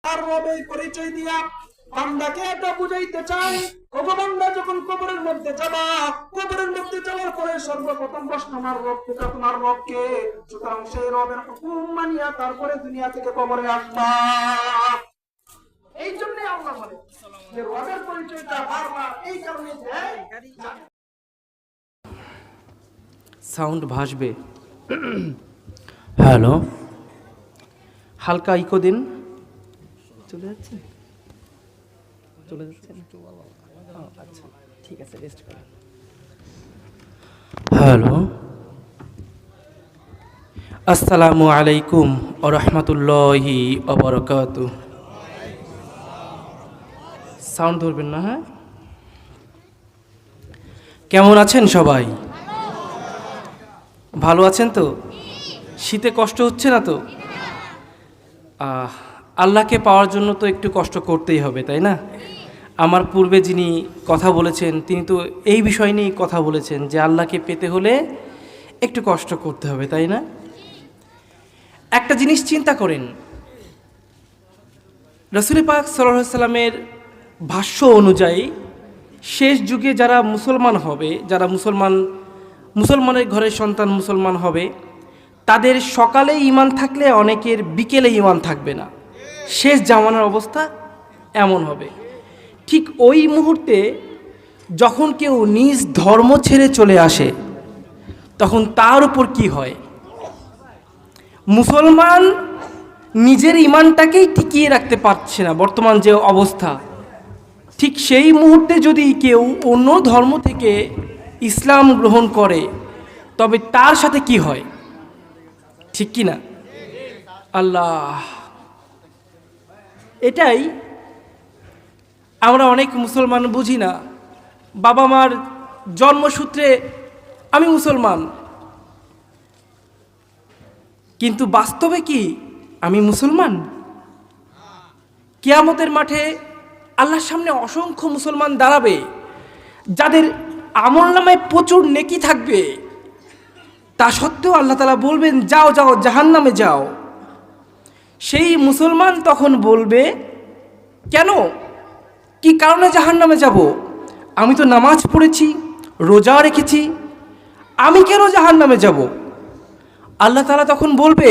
আর রবের পরিচয় দিয়া বান্দাকে এটা বুঝাইতে চাই, ওগো বান্দা যখন কবরের মধ্যে যাবা, কবরের মধ্যে যাওয়ার পরে সর্বপ্রথম প্রশ্ন আমার রব কোথা, তোমার রবকে। সুতরাং সেই রবের হুকুম মানিয়া তারপরে দুনিয়া থেকে কবরে আসবা। এই জন্য আল্লাহ বলে যে রবের পরিচয়টা বারবার এই কারণে দেয়। সাউন্ড ভাসবে। হ্যালো, হালকা ইকো দিন। চলে যাচ্ছে, চলে যাচ্ছে না? আচ্ছা, ঠিক আছে, রেস্ট করুন। হ্যালো, আসসালামু আলাইকুম ওয়া রাহমাতুল্লাহি ওয়া বারাকাতুহু। সাউন্ড ধরবেন না? হ্যাঁ, কেমন আছেন সবাই? ভালো আছেন তো? শীতে কষ্ট হচ্ছে না তো? আল্লাহকে পাওয়ার জন্য তো একটু কষ্ট করতেই হবে, তাই না? আমার পূর্বে যিনি কথা বলেছেন তিনি তো এই বিষয় নিয়েই কথা বলেছেন যে আল্লাহকে পেতে হলে একটু কষ্ট করতে হবে, তাই না? একটা জিনিস চিন্তা করেন, রাসূল পাক সাল্লাল্লাহু আলাইহি সাল্লামের ভাষ্য অনুযায়ী শেষ যুগে যারা মুসলমান হবে, যারা মুসলমানের ঘরের সন্তান মুসলমান হবে, তাদের সকালে ঈমান থাকলে অনেকের বিকেলে ঈমান থাকবে না। শেষ জামানার অবস্থা এমন হবে। ঠিক ওই মুহূর্তে যখন কেউ নিজ ধর্ম ছেড়ে চলে আসে, তখন তার উপর কি হয়? মুসলমান নিজের ঈমানটাকেই টিকিয়ে রাখতে পারছে না, বর্তমান যে অবস্থা। ঠিক সেই মুহূর্তে যদি কেউ অন্য ধর্ম থেকে ইসলাম গ্রহণ করে, তবে তার সাথে কি হয়? ঠিক কি না? আল্লাহ, এটাই আমরা অনেক মুসলমান বুঝি না। বাবা মার জন্মসূত্রে আমি মুসলমান, কিন্তু বাস্তবে কি আমি মুসলমান? কিয়ামতের মাঠে আল্লাহর সামনে অসংখ্য মুসলমান দাঁড়াবে, যাদের আমলনামায় প্রচুর নেকি থাকবে। তা সত্ত্বেও আল্লাহ তাআলা বলবেন, যাও যাও, জাহান্নামে যাও। সেই মুসলমান তখন বলবে, কেন, কি কারণে জাহান্নামে যাব? আমি তো নামাজ পড়েছি, রোজা রেখেছি, আমি কেন জাহান্নামে যাব? আল্লাহ তাআলা তখন বলবে,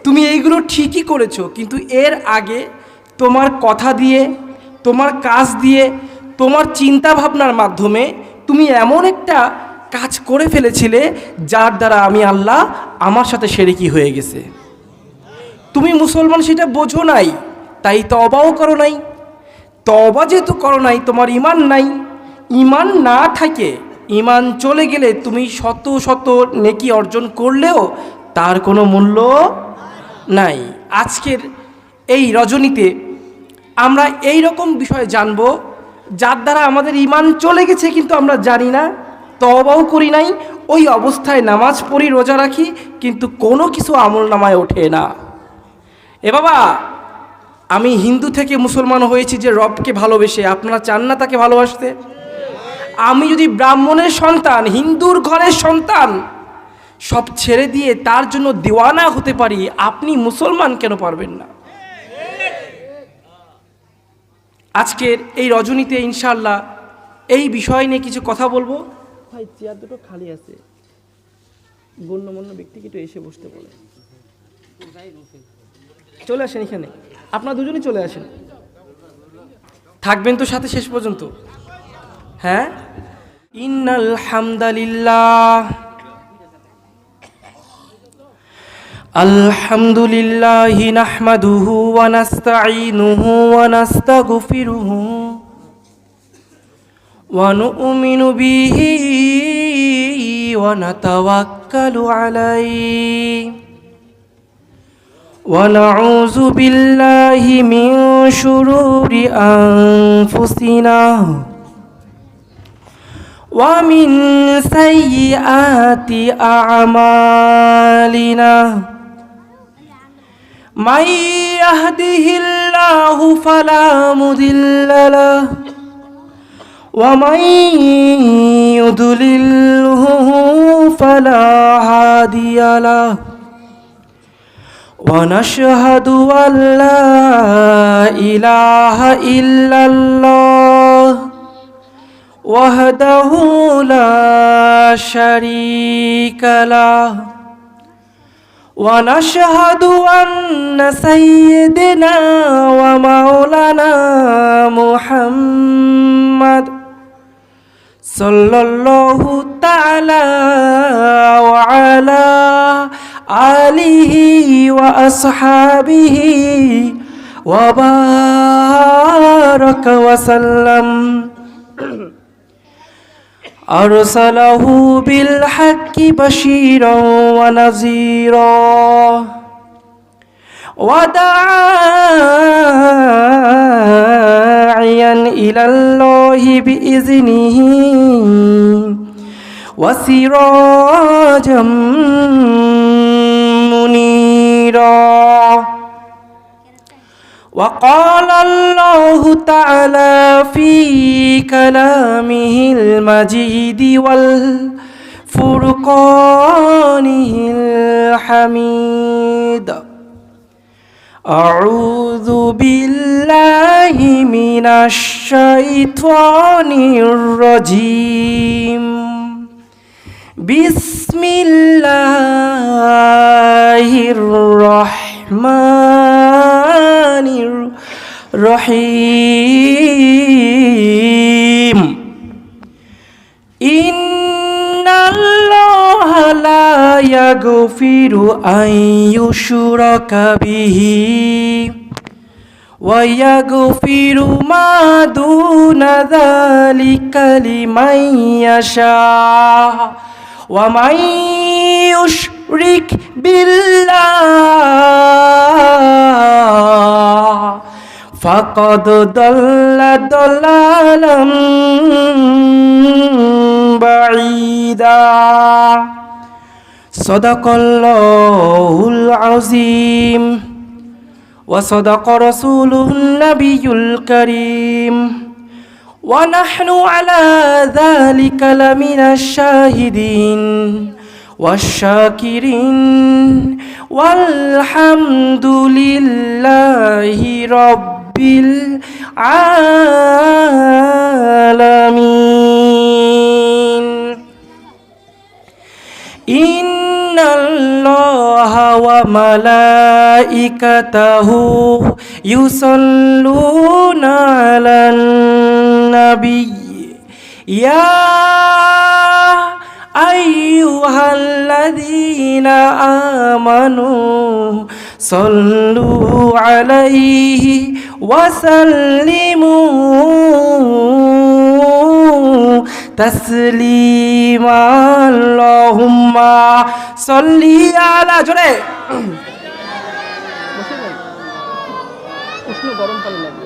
তুমি এইগুলো ঠিকই করেছো, কিন্তু এর আগে তোমার কথা দিয়ে, তোমার কাজ দিয়ে, তোমার চিন্তা ভাবনার মাধ্যমে তুমি এমন একটা কাজ করে ফেলেছিলে যার দ্বারা আমি আল্লাহ আমার সাথে শিরকি হয়ে গেছে। তুমি মুসলমান সেটা বোঝো নাই, তাই তওবাও করো নাই। তওবা যেহেতু করো নাই, তোমার ঈমান নাই। ঈমান না থাকে, ঈমান চলে গেলে তুমি শত শত নেকি অর্জন করলেও তার কোনো মূল্য নাই। আজকের এই রজনীতে আমরা এই রকম বিষয় জানব, যার দ্বারা আমাদের ঈমান চলে গেছে কিন্তু আমরা জানি না, তওবাও করি নাই, ওই অবস্থায় নামাজ পড়ি, রোজা রাখি, কিন্তু কোনো কিছু আমল নামায় ওঠে না। এ বাবা, আমি হিন্দু থেকে মুসলমান হয়েছি যে রবকে ভালোবেসে, আপনারা চান না তাকে ভালোবাসতে? আমি যদি ব্রাহ্মণের সন্তান, হিন্দুর ঘরের সন্তান, সব ছেড়ে দিয়ে তার জন্য দিওয়ানা হতে পারি, আপনি মুসলমান কেন পারবেন না? আজকের এই রজনীতে ইনশাআল্লাহ এই বিষয় নিয়ে কিছু কথা বলবো। ভাই, চেয়ার দুটো খালি আছে, গণ্যমান্য ব্যক্তিকে একটু এসে বসতে বলে। চলে আসেন এখানে, আপনারা দুজনই চলে আসেন, থাকবেন তো সাথে শেষ পর্যন্ত? হ্যাঁ, ইন্নাল হামদালিল্লাহ, আলহামদুলিল্লাহি নাহমাদুহু ওয়া নাস্তাঈনুহু ওয়া নাস্তাগফিরুহু ওয়া নু'মিনু বিহি ওয়া নাতাওয়াক্কালু আলাইহি ওয়া নাউযু বিল্লাহি মিন শুরুরি আনফুসিনা ওয়া মিন সাইয়্যাতি আ'মালিনা। من يهده الله فلا مضل له ومن يضلله فلا هادي له ونشهد أن لا ইলাহা ইল্লাল্লাহ ওয়াহদাহু লা শারীকা লাহ ونشهد أن سيدنا ومولانا محمد صلى الله تعالى وعلى آله وأصحابه وبارك وسلم أرسله بالحق بشيرا ونذيرا وداعيا إلى الله بإذنه وسراجا منيرا وقال الله تعالى في كلامه المجيد والفرقانه الحميد أعوذ بالله من الشيطان الرجيم بسم الله الرحمن الرحيم إن الله لا يغفر أن يشرك به ويغفر ما دون ذلك لمن يشاء ومن يشرك بالله فقد ضل ضلالا بعيدا صدق الله العظيم وصدق رسوله النبي الكريم ونحن على ذلك لمن الشاهدين والشاكرين والحمد لله رب العالمين إن الله وملائكته يصلون على النبي يا أيها الذين آمنوا صلوا عليه وسلموا تسليما اللهم صل على جره উষ্ণ গরম পানি লাগবে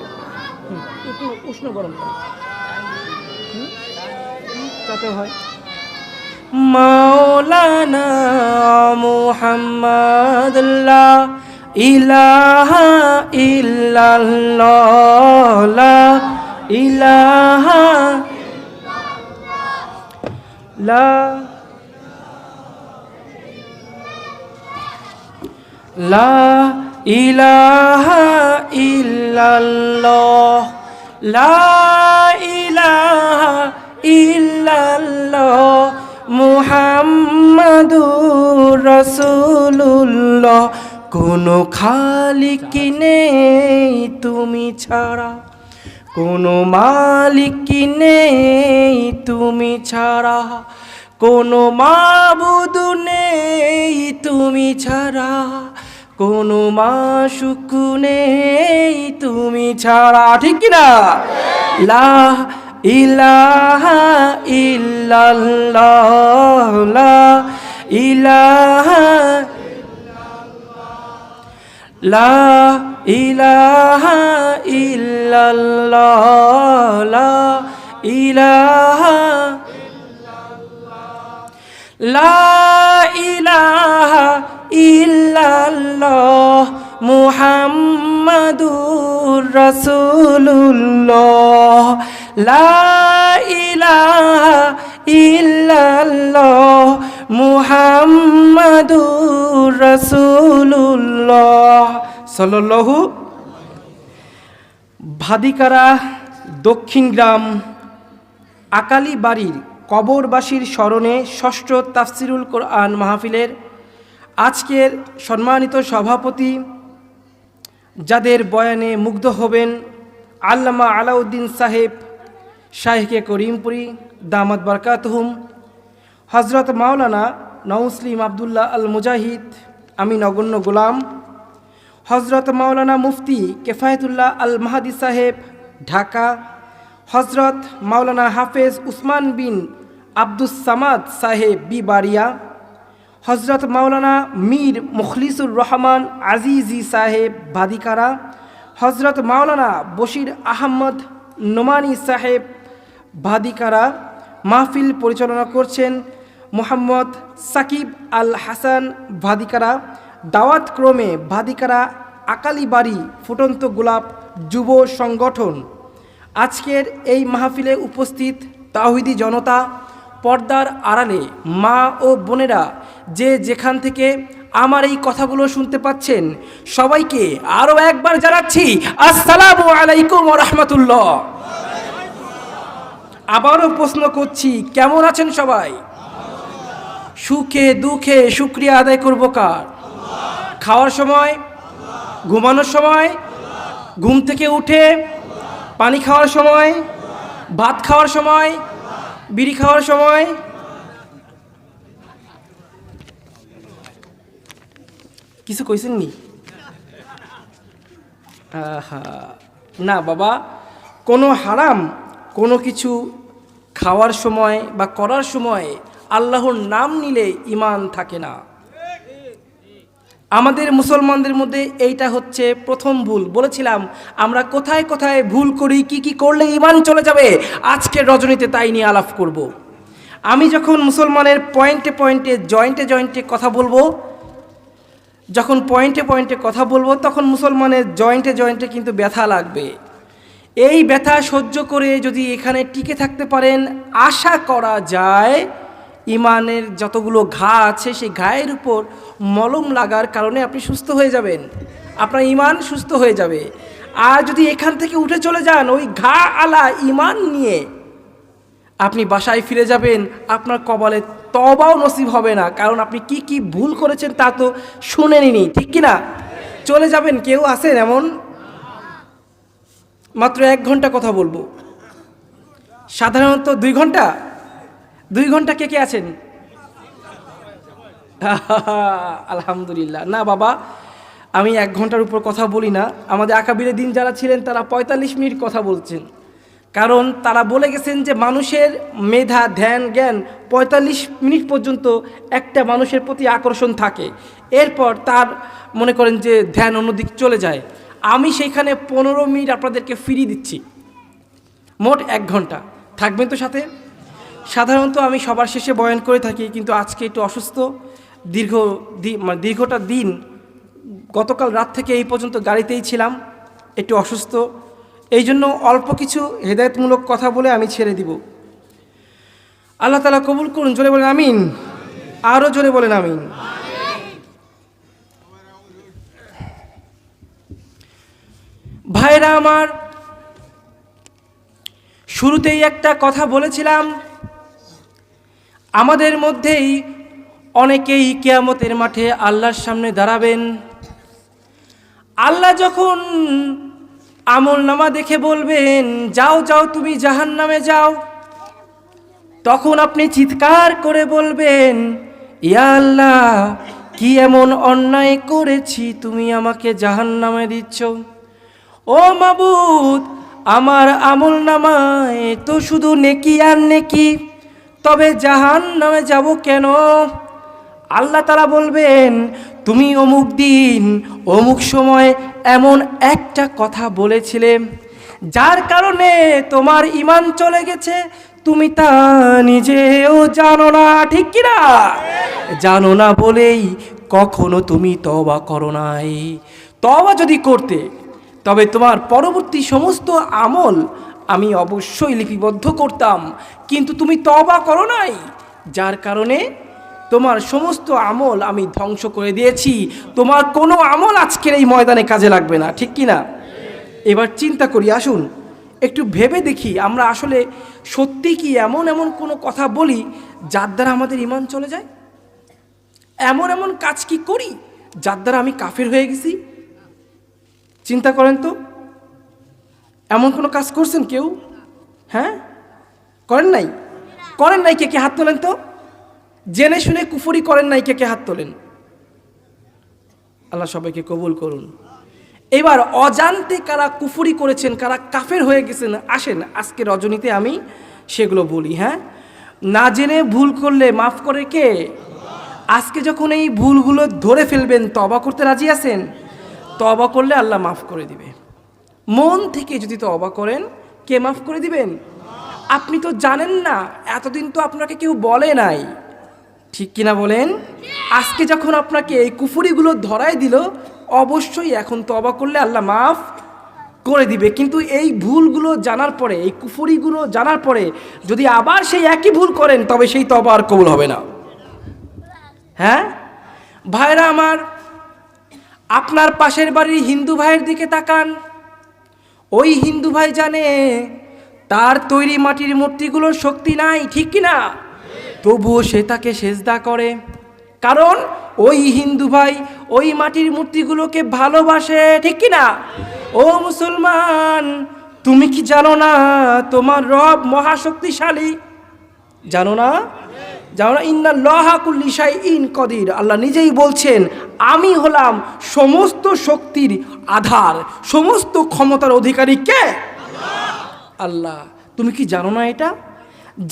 একটু উষ্ণ গরম পানি তাতে হয় মাওলানা মুহাম্মদ লা ইলাহা ইল্লাল্লাহ লা ইলাহা লা লা ইলাহা ইল্লাল্লাহ লা ইলাহা ইল্লাল্লাহ মুহাম্মাদুর রাসূলুল্লাহ কোনো খালিক নেই তুমি ছাড়া কোনো মালিক নেই তুমি ছাড়া কোনো মাবুদ নেই তুমি ছাড়া কোনো মাশুক নেই তুমি ছাড়া ঠিক কি না লা ইলাহা ইল্লাল্লাহ লা ইলাহা লা ইলাহা ইল্লাল্লাহ লা ইলাহা লা ইলাহা ইল্লাল্লাহ মুহাম্মাদুর রাসূলুল্লাহ লা ইলাহা ইল্লাল্লাহ মুহাম্মাদুর রাসূলুল্লাহ সাল্লাল্লাহু ভাদিকারা দক্ষিণ গ্রাম আকালি বাড়ির কবরবাসীর স্মরণে ষষ্ঠ তাফসিরুল কোরআন মাহফিলের আজকের সম্মানিত সভাপতি, যাদের বয়ানে মুগ্ধ হবেন আল্লামা আলাউদ্দিন সাহেব শাইখে করিমপুরি দামাত বারকাতুহুম, হজরত মাওলানা নওসলিম আবদুল্লাহ আল মুজাহিদ, আমি নগণ্য গোলাম, হজরত মাওলানা মুফতি কেফায়েতুল্লাহ আল মাহাদি সাহেব ঢাকা, হজরত মাওলানা হাফেজ উসমান বিন আব্দুস সামাদ সাহেব বিবাড়িয়া, হজরত মাওলানা মীর মুখলিসুর রহমান আজিজি সাহেব ভাদিকারা, হজরত মাওলানা বশির আহমদ নোমানি সাহেব ভাদিকারা। মাহফিল পরিচালনা করছেন মোহাম্মদ সাকিব আল হাসান ভাদিকারা। দাওয়াত ক্রমে ভাদিকারা আকালি বাড়ি ফুটন্ত গোলাপ যুব সংগঠন। আজকের এই মাহফিলে উপস্থিত তাওহীদি জনতা, পর্দার আড়ালে মা ও বোনেরা, যে যেখান থেকে আমার এই কথাগুলো শুনতে পাচ্ছেন, সবাইকে আরও একবার জানাচ্ছি আসসালামু আলাইকুম ওয়া রাহমাতুল্লাহ। আবারও প্রশ্ন করছি, কেমন আছেন সবাই? সুখে দুঃখে শুকরিয়া আদায় করব কার? খাওয়ার সময়, ঘুমানোর সময়, ঘুম থেকে উঠে, পানি খাওয়ার সময়, ভাত খাওয়ার সময়, বিড়ি খাওয়ার সময়, কিছু কইছেন নি? না বাবা, কোনো হারাম কোনো কিছু খাওয়ার সময় বা করার সময় আল্লাহর নাম নিলে ঈমান থাকে না। আমাদের মুসলমানদের মধ্যে এইটা হচ্ছে প্রথম ভুল। বলেছিলাম আমরা কোথায় কোথায় ভুল করি, কি কি করলে ঈমান চলে যাবে, আজকের রজনীতে তাই নিয়ে আলাপ করব। আমি যখন মুসলমানের পয়েন্টে পয়েন্টে জয়েন্টে জয়েন্টে কথা বলবো, যখন পয়েন্টে পয়েন্টে কথা বলবো, তখন মুসলমানের জয়েন্টে জয়েন্টে কিন্তু ব্যথা লাগবে। এই ব্যথা সহ্য করে যদি এখানে টিকে থাকতে পারেন, আশা করা যায় ঈমানের যতগুলো ঘা আছে সেই ঘায়ের উপর মলম লাগার কারণে আপনি সুস্থ হয়ে যাবেন, আপনার ঈমান সুস্থ হয়ে যাবে। আর যদি এখান থেকে উঠে চলে যান ওই ঘা আলা ঈমান নিয়ে, আপনি বাসায় ফিরে যাবেন, আপনার কপালে তওবাও নসিব হবে না, কারণ আপনি কি কি ভুল করেছেন তা তো শুনেননি, ঠিক কি না? চলে যাবেন। কেউ আছেন এমন? মাত্র 1 ঘন্টা কথা বলবো, সাধারণত 2 ঘন্টা। 2 ঘন্টা কে কে আছেন? আলহামদুলিল্লাহ। না বাবা, আমি 1 ঘন্টার উপর কথা বলি না। আমাদের আকাবিরে দিন যারা ছিলেন তারা 45 মিনিট কথা বলছেন, কারণ তারা বলে গেছেন যে মানুষের মেধা, ধ্যান, জ্ঞান 45 মিনিট পর্যন্ত একটা মানুষের প্রতি আকর্ষণ থাকে, এরপর তার মনে করেন যে ধ্যান অন্যদিক চলে যায়। আমি সেইখানে 15 মিনিট আপনাদেরকে ফিরিয়ে দিচ্ছি, মোট 1 ঘন্টা। থাকবেন তো সাথে? সাধারণত আমি সবার শেষে বয়ান করে থাকি, কিন্তু আজকে একটু অসুস্থ। দীর্ঘটা দিন, গতকাল রাত থেকে এই পর্যন্ত গাড়িতেই ছিলাম, একটু অসুস্থ। এই জন্য অল্প কিছু হেদায়েতমূলক কথা বলে আমি ছেড়ে দিব। আল্লাহ তাআলা কবুল করুন। জোরে বলেন আমিন। আরও জোরে বলেন আমিন। ভাইরা আমার, শুরুতেই একটা কথা বলেছিলাম, আমাদের মধ্যেই অনেকেই কিয়ামতের মাঠে আল্লাহর সামনে দাঁড়াবেন। আল্লাহ যখন আমলনামা দেখে বলবেন যাও যাও তুমি জাহান্নামে যাও, তখন আপনি চিৎকার করে বলবেন, ইয়া আল্লাহ, কি এমন অন্যায় করেছি তুমি আমাকে জাহান্নামে দিচ্ছ? ও মাবুদ, আমার আমলনামায় তো শুধু নেকি আর নেকি, তবে জাহান্নামে যাব কেন? আল্লাহ তাআলা বলবেন, তুমি অমুক দিন অমুক সময় এমন একটা কথা বলেছিলে, যার কারণে তোমার ঈমান চলে গেছে, তুমি তা নিজেও জানো না, ঠিক কি না? জানো না বলেই কখনো তুমি তওবা করো নাই। তওবা যদি করতে, তবে তোমার পরবর্তী সমস্ত আমল আমি অবশ্যই লিপিবদ্ধ করতাম, কিন্তু তুমি তওবা করো নাই, যার কারণে তোমার সমস্ত আমল আমি ধ্বংস করে দিয়েছি। তোমার কোনো আমল আজকের এই ময়দানে কাজে লাগবে না, ঠিক কি না? এবার চিন্তা করি, আসুন একটু ভেবে দেখি আমরা আসলে সত্যি কি এমন এমন কোনো কথা বলি যার দ্বারা আমাদের ঈমান চলে যায়? এমন এমন কাজ কি করি যার দ্বারা আমি কাফের হয়ে গেছি? চিন্তা করেন তো, এমন কোনো কাজ করছেন কেউ? হ্যাঁ, করেন নাই? করেন নাই কে কে হাত তোলেন তো? জেনে শুনে কুফরি করেন নাই কে কে হাত তোলেন? আল্লাহ সবাইকে কবুল করুন। এবার অজান্তে কারা কুফরি করেছেন, কারা কাফের হয়ে গেছেন, আসেন আজকে রজনীতে আমি সেগুলো বলি। হ্যাঁ, না জেনে ভুল করলে মাফ করে কে? আজকে যখন এই ভুলগুলো ধরে ফেলবেন, তওবা করতে রাজি আছেন? তওবা করলে আল্লাহ মাফ করে দিবে। মন থেকে যদি তওবা করেন, কে মাফ করে দিবেন? আপনি তো জানেন না, এতদিন তো আপনাকে কেউ বলে নাই, ঠিক কিনা বলেন? আজকে যখন আপনাকে এই কুফরিগুলো ধরাই দিল, অবশ্যই এখন তওবা করলে আল্লাহ মাফ করে দিবে। কিন্তু এই ভুলগুলো জানার পরে, এই কুফরিগুলো জানার পরে যদি আবার সেই একই ভুল করেন, তবে সেই তওবা আর কবুল হবে না। হ্যাঁ ভাইরা আমার, আপনার পাশের বাড়ির হিন্দু ভাইয়ের দিকে তাকান। ওই হিন্দু ভাই জানে তার তৈরি মাটির মূর্তিগুলোর শক্তি নাই, ঠিক কিনা? তবুও সে তাকে সেজদা করে, কারণ ওই হিন্দু ভাই ওই মাটির মূর্তিগুলোকে ভালোবাসে, ঠিক কিনা? ও মুসলমান, তুমি কি জানো না তোমার রব মহাশক্তিশালী? জানো না? জানো না? ইন্নাল্লাহা কুল্লি শাইইন কদির। আল্লাহ নিজেই বলছেন, আমি হলাম সমস্ত শক্তির আধার, সমস্ত ক্ষমতার অধিকারী কে? আল্লাহ। তুমি কি জানো না এটা?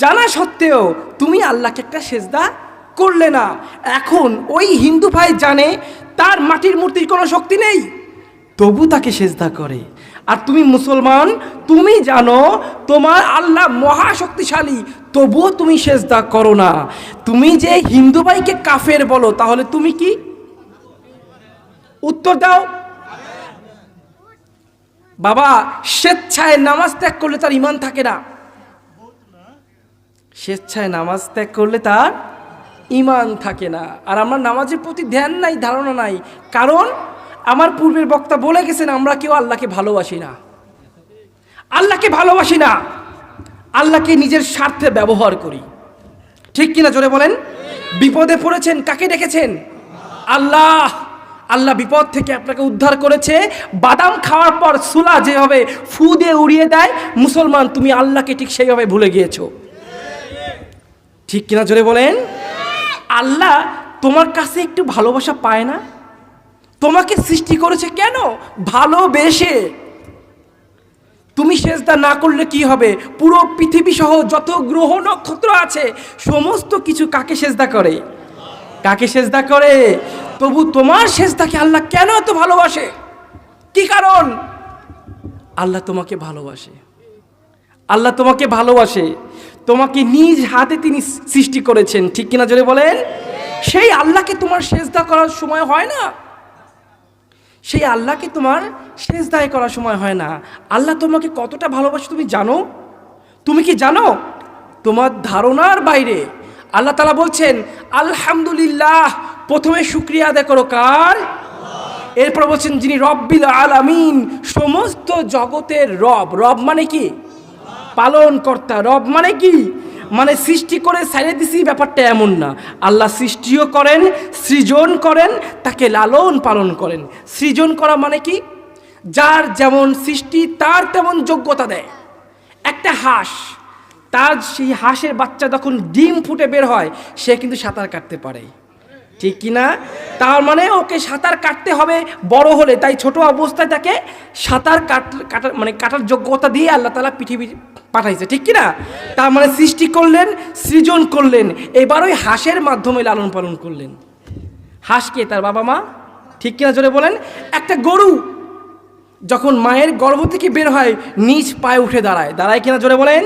জানা সত্ত্বেও তুমি আল্লাহকে একটা সেজদা করলে না। এখন ওই হিন্দু ভাই জানে তার মাটির মূর্তির কোনো শক্তি নেই, তবু তাকে সেজদা করে। আর তুমি মুসলমান, তুমি জানো তোমার আল্লাহ মহাশক্তিশালী, তবুও তুমি সেজদা করো না। তুমি যে হিন্দু ভাইকে কাফের বলো, তাহলে তুমি কি? উত্তর দাও বাবা। স্বেচ্ছায় নামাজ ত্যাগ করলে তার ঈমান থাকে না। স্বেচ্ছায় নামাজ ত্যাগ করলে তার ঈমান থাকে না। আর আমরা নামাজের প্রতি ধ্যান নাই, ধারণা নাই, কারণ আমার পূর্বের বক্তা বলে গেছেন আমরা কেউ আল্লাহকে ভালোবাসি না। আল্লাহকে ভালোবাসি না, আল্লাহকে নিজের স্বার্থে ব্যবহার করি, ঠিক কিনা জোরে বলেন? বিপদে পড়েছেন, কাকে ডেকেছেন? আল্লাহ। আল্লাহ বিপদ থেকে আপনাকে উদ্ধার করেছে। বাদাম খাওয়ার পর সুলা যেভাবে ফু দিয়ে উড়িয়ে দেয়, মুসলমান তুমি আল্লাহকে ঠিক সেইভাবে ভুলে গিয়েছো, ঠিক কিনা জোরে বলেন? আল্লাহ তোমার কাছে একটু ভালোবাসা পায় না? তোমাকে সৃষ্টি করেছে কেন? ভালোবেসে। তুমি সেজদা না করলে কি হবে? পুরো পৃথিবী সহ যত গ্রহ নক্ষত্র আছে সমস্ত কিছু কাকে সেজদা করে? কাকে সেজদা করে? তবু তোমার সেজদাকে আল্লাহ কেন এত ভালোবাসে? কি কারণ? আল্লাহ তোমাকে ভালোবাসে। আল্লাহ তোমাকে ভালোবাসে, তোমাকে নিজ হাতে তিনি সৃষ্টি করেছেন, ঠিক কিনা জোরে বলেন? সেই আল্লাহকে তোমার সেজদা করার সময় হয় না? সেই আল্লাহকে তোমার সেজদায় করার সময় হয় না? আল্লাহ তোমাকে কতটা ভালোবাসে তুমি জানো? তুমি কি জানো? তোমার ধারণার বাইরে। আল্লাহ তাআলা বলছেন আলহামদুলিল্লাহ, প্রথমে শুকরিয়া আদায় করো কার? এরপর বলছেন যিনি রব্বিল আলামিন, সমস্ত জগতের রব। রব মানে কি? পালন কর্তা। রব মানে কি? মানে সৃষ্টি করে ছাইড়ে দিছি, ব্যাপারটা এমন না। আল্লাহ সৃষ্টিও করেন, সৃজন করেন, তাকে লালন পালন করেন। সৃজন করা মানে কি? যার যেমন সৃষ্টি তার তেমন যোগ্যতা দেয়। একটা হাঁস, তার সেই হাঁসের বাচ্চা যখন ডিম ফুটে বের হয়, সে কিন্তু সাঁতার কাটতে পারে, ঠিক কিনা? তার মানে ওকে সাঁতার কাটতে হবে বড় হলে, তাই ছোট অবস্থায় তাকে সাঁতার কাটার যোগ্যতা দিয়ে আল্লাহ তাআলা পৃথিবী পাঠাইছে, ঠিক কিনা? তার মানে সৃষ্টি করলেন, সৃজন করলেন, এবার ওই হাঁসের মাধ্যমে লালন পালন করলেন। হাঁসকে তার বাবা মা, ঠিক কিনা জোরে বলেন? একটা গরু যখন মায়ের গর্ভ থেকে বের হয়, নিজ পায়ে উঠে দাঁড়ায়, দাঁড়ায় কিনা জোরে বলেন?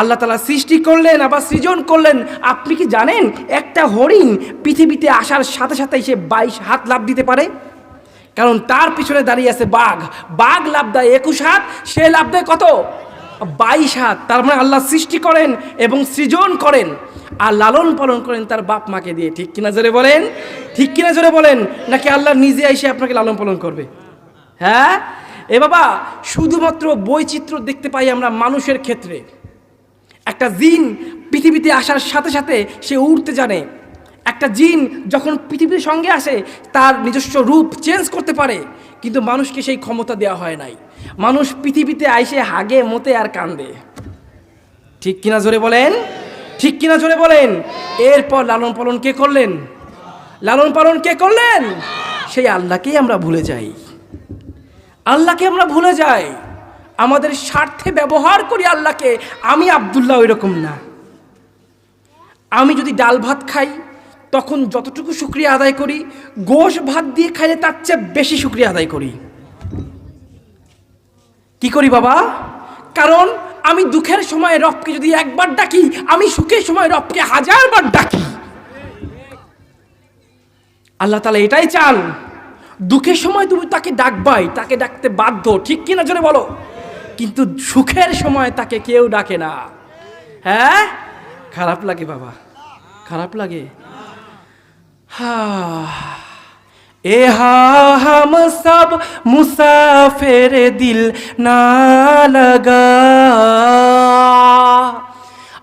আল্লাহ তাআলা সৃষ্টি করলেন, আবার সৃজন করলেন। আপনি কি জানেন একটা হরিণ পৃথিবীতে আসার সাথে সাথেই সে 22 হাত লাফ দিতে পারে? কারণ তার পিছনে দাঁড়িয়ে আছে বাঘ। বাঘ লাফ দেয় 21 হাত, সে লাফ দেয় কত? 22 হাত। তার মানে আল্লাহ সৃষ্টি করেন এবং সৃজন করেন আর লালন পালন করেন তার বাপ মাকে দিয়ে, ঠিক কিনা জোরে বলেন? ঠিক কিনা জোরে বলেন? নাকি আল্লাহ নিজে এসে আপনাকে লালন পালন করবে? হ্যাঁ, এ বাবা, শুধুমাত্র বৈচিত্র্য দেখতে পাই আমরা মানুষের ক্ষেত্রে। একটা জিন পৃথিবীতে আসার সাথে সাথে সে উড়তে জানে। একটা জিন যখন পৃথিবীর সঙ্গে আসে তার নিজস্ব রূপ চেঞ্জ করতে পারে, কিন্তু মানুষকে সেই ক্ষমতা দেওয়া হয় নাই। মানুষ পৃথিবীতে আইসে হাগে মতে আর কান্দে। ঠিক কিনা জোরে বলেন, ঠিক কিনা জোরে বলেন। এরপর লালন পালন কে করলেন? লালন পালন কে করলেন? সেই আল্লাহকেই আমরা ভুলে যাই। আল্লাহকে আমরা ভুলে যাই, আমাদের স্বার্থে ব্যবহার করি আল্লাহকে। আমি আব্দুল্লাহ ওই রকম না। আমি যদি ডাল ভাত খাই তখন যতটুকু শুকরিয়া আদায় করি, গোশ ভাত দিয়ে খাইলে তার চেয়ে বেশি শুকরিয়া আদায় করি। কি করি বাবা? কারণ আমি দুঃখের সময় রবকে যদি একবার ডাকি, আমি সুখের সময় রবকে 1000 বার ডাকি। আল্লাহ তাআলা এটাই চান, দুঃখের সময় তুমি তাকে ডাকবাই, তাকে ডাকতে বাধ্য, ঠিক কিনা জোরে বলো। কিন্তু সুখের সময় তাকে কেউ ডাকে না। হ্যাঁ, খারাপ লাগে বাবা, খারাপ লাগে। हम सब मुसाफिर दिल ना लगा,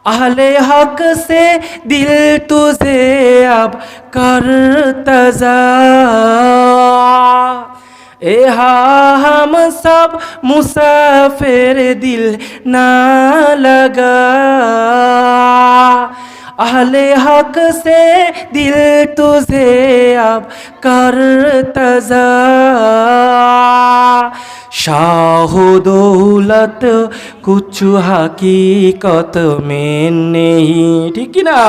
अहले हक से दिल तुझे अब कर तजा, हम सब मुसाफिर दिल ना लगा, अहले हक से दिल तुझे अब कर तजा, शाह दौलत कुछ हकीकत में नहीं, ठीक ना।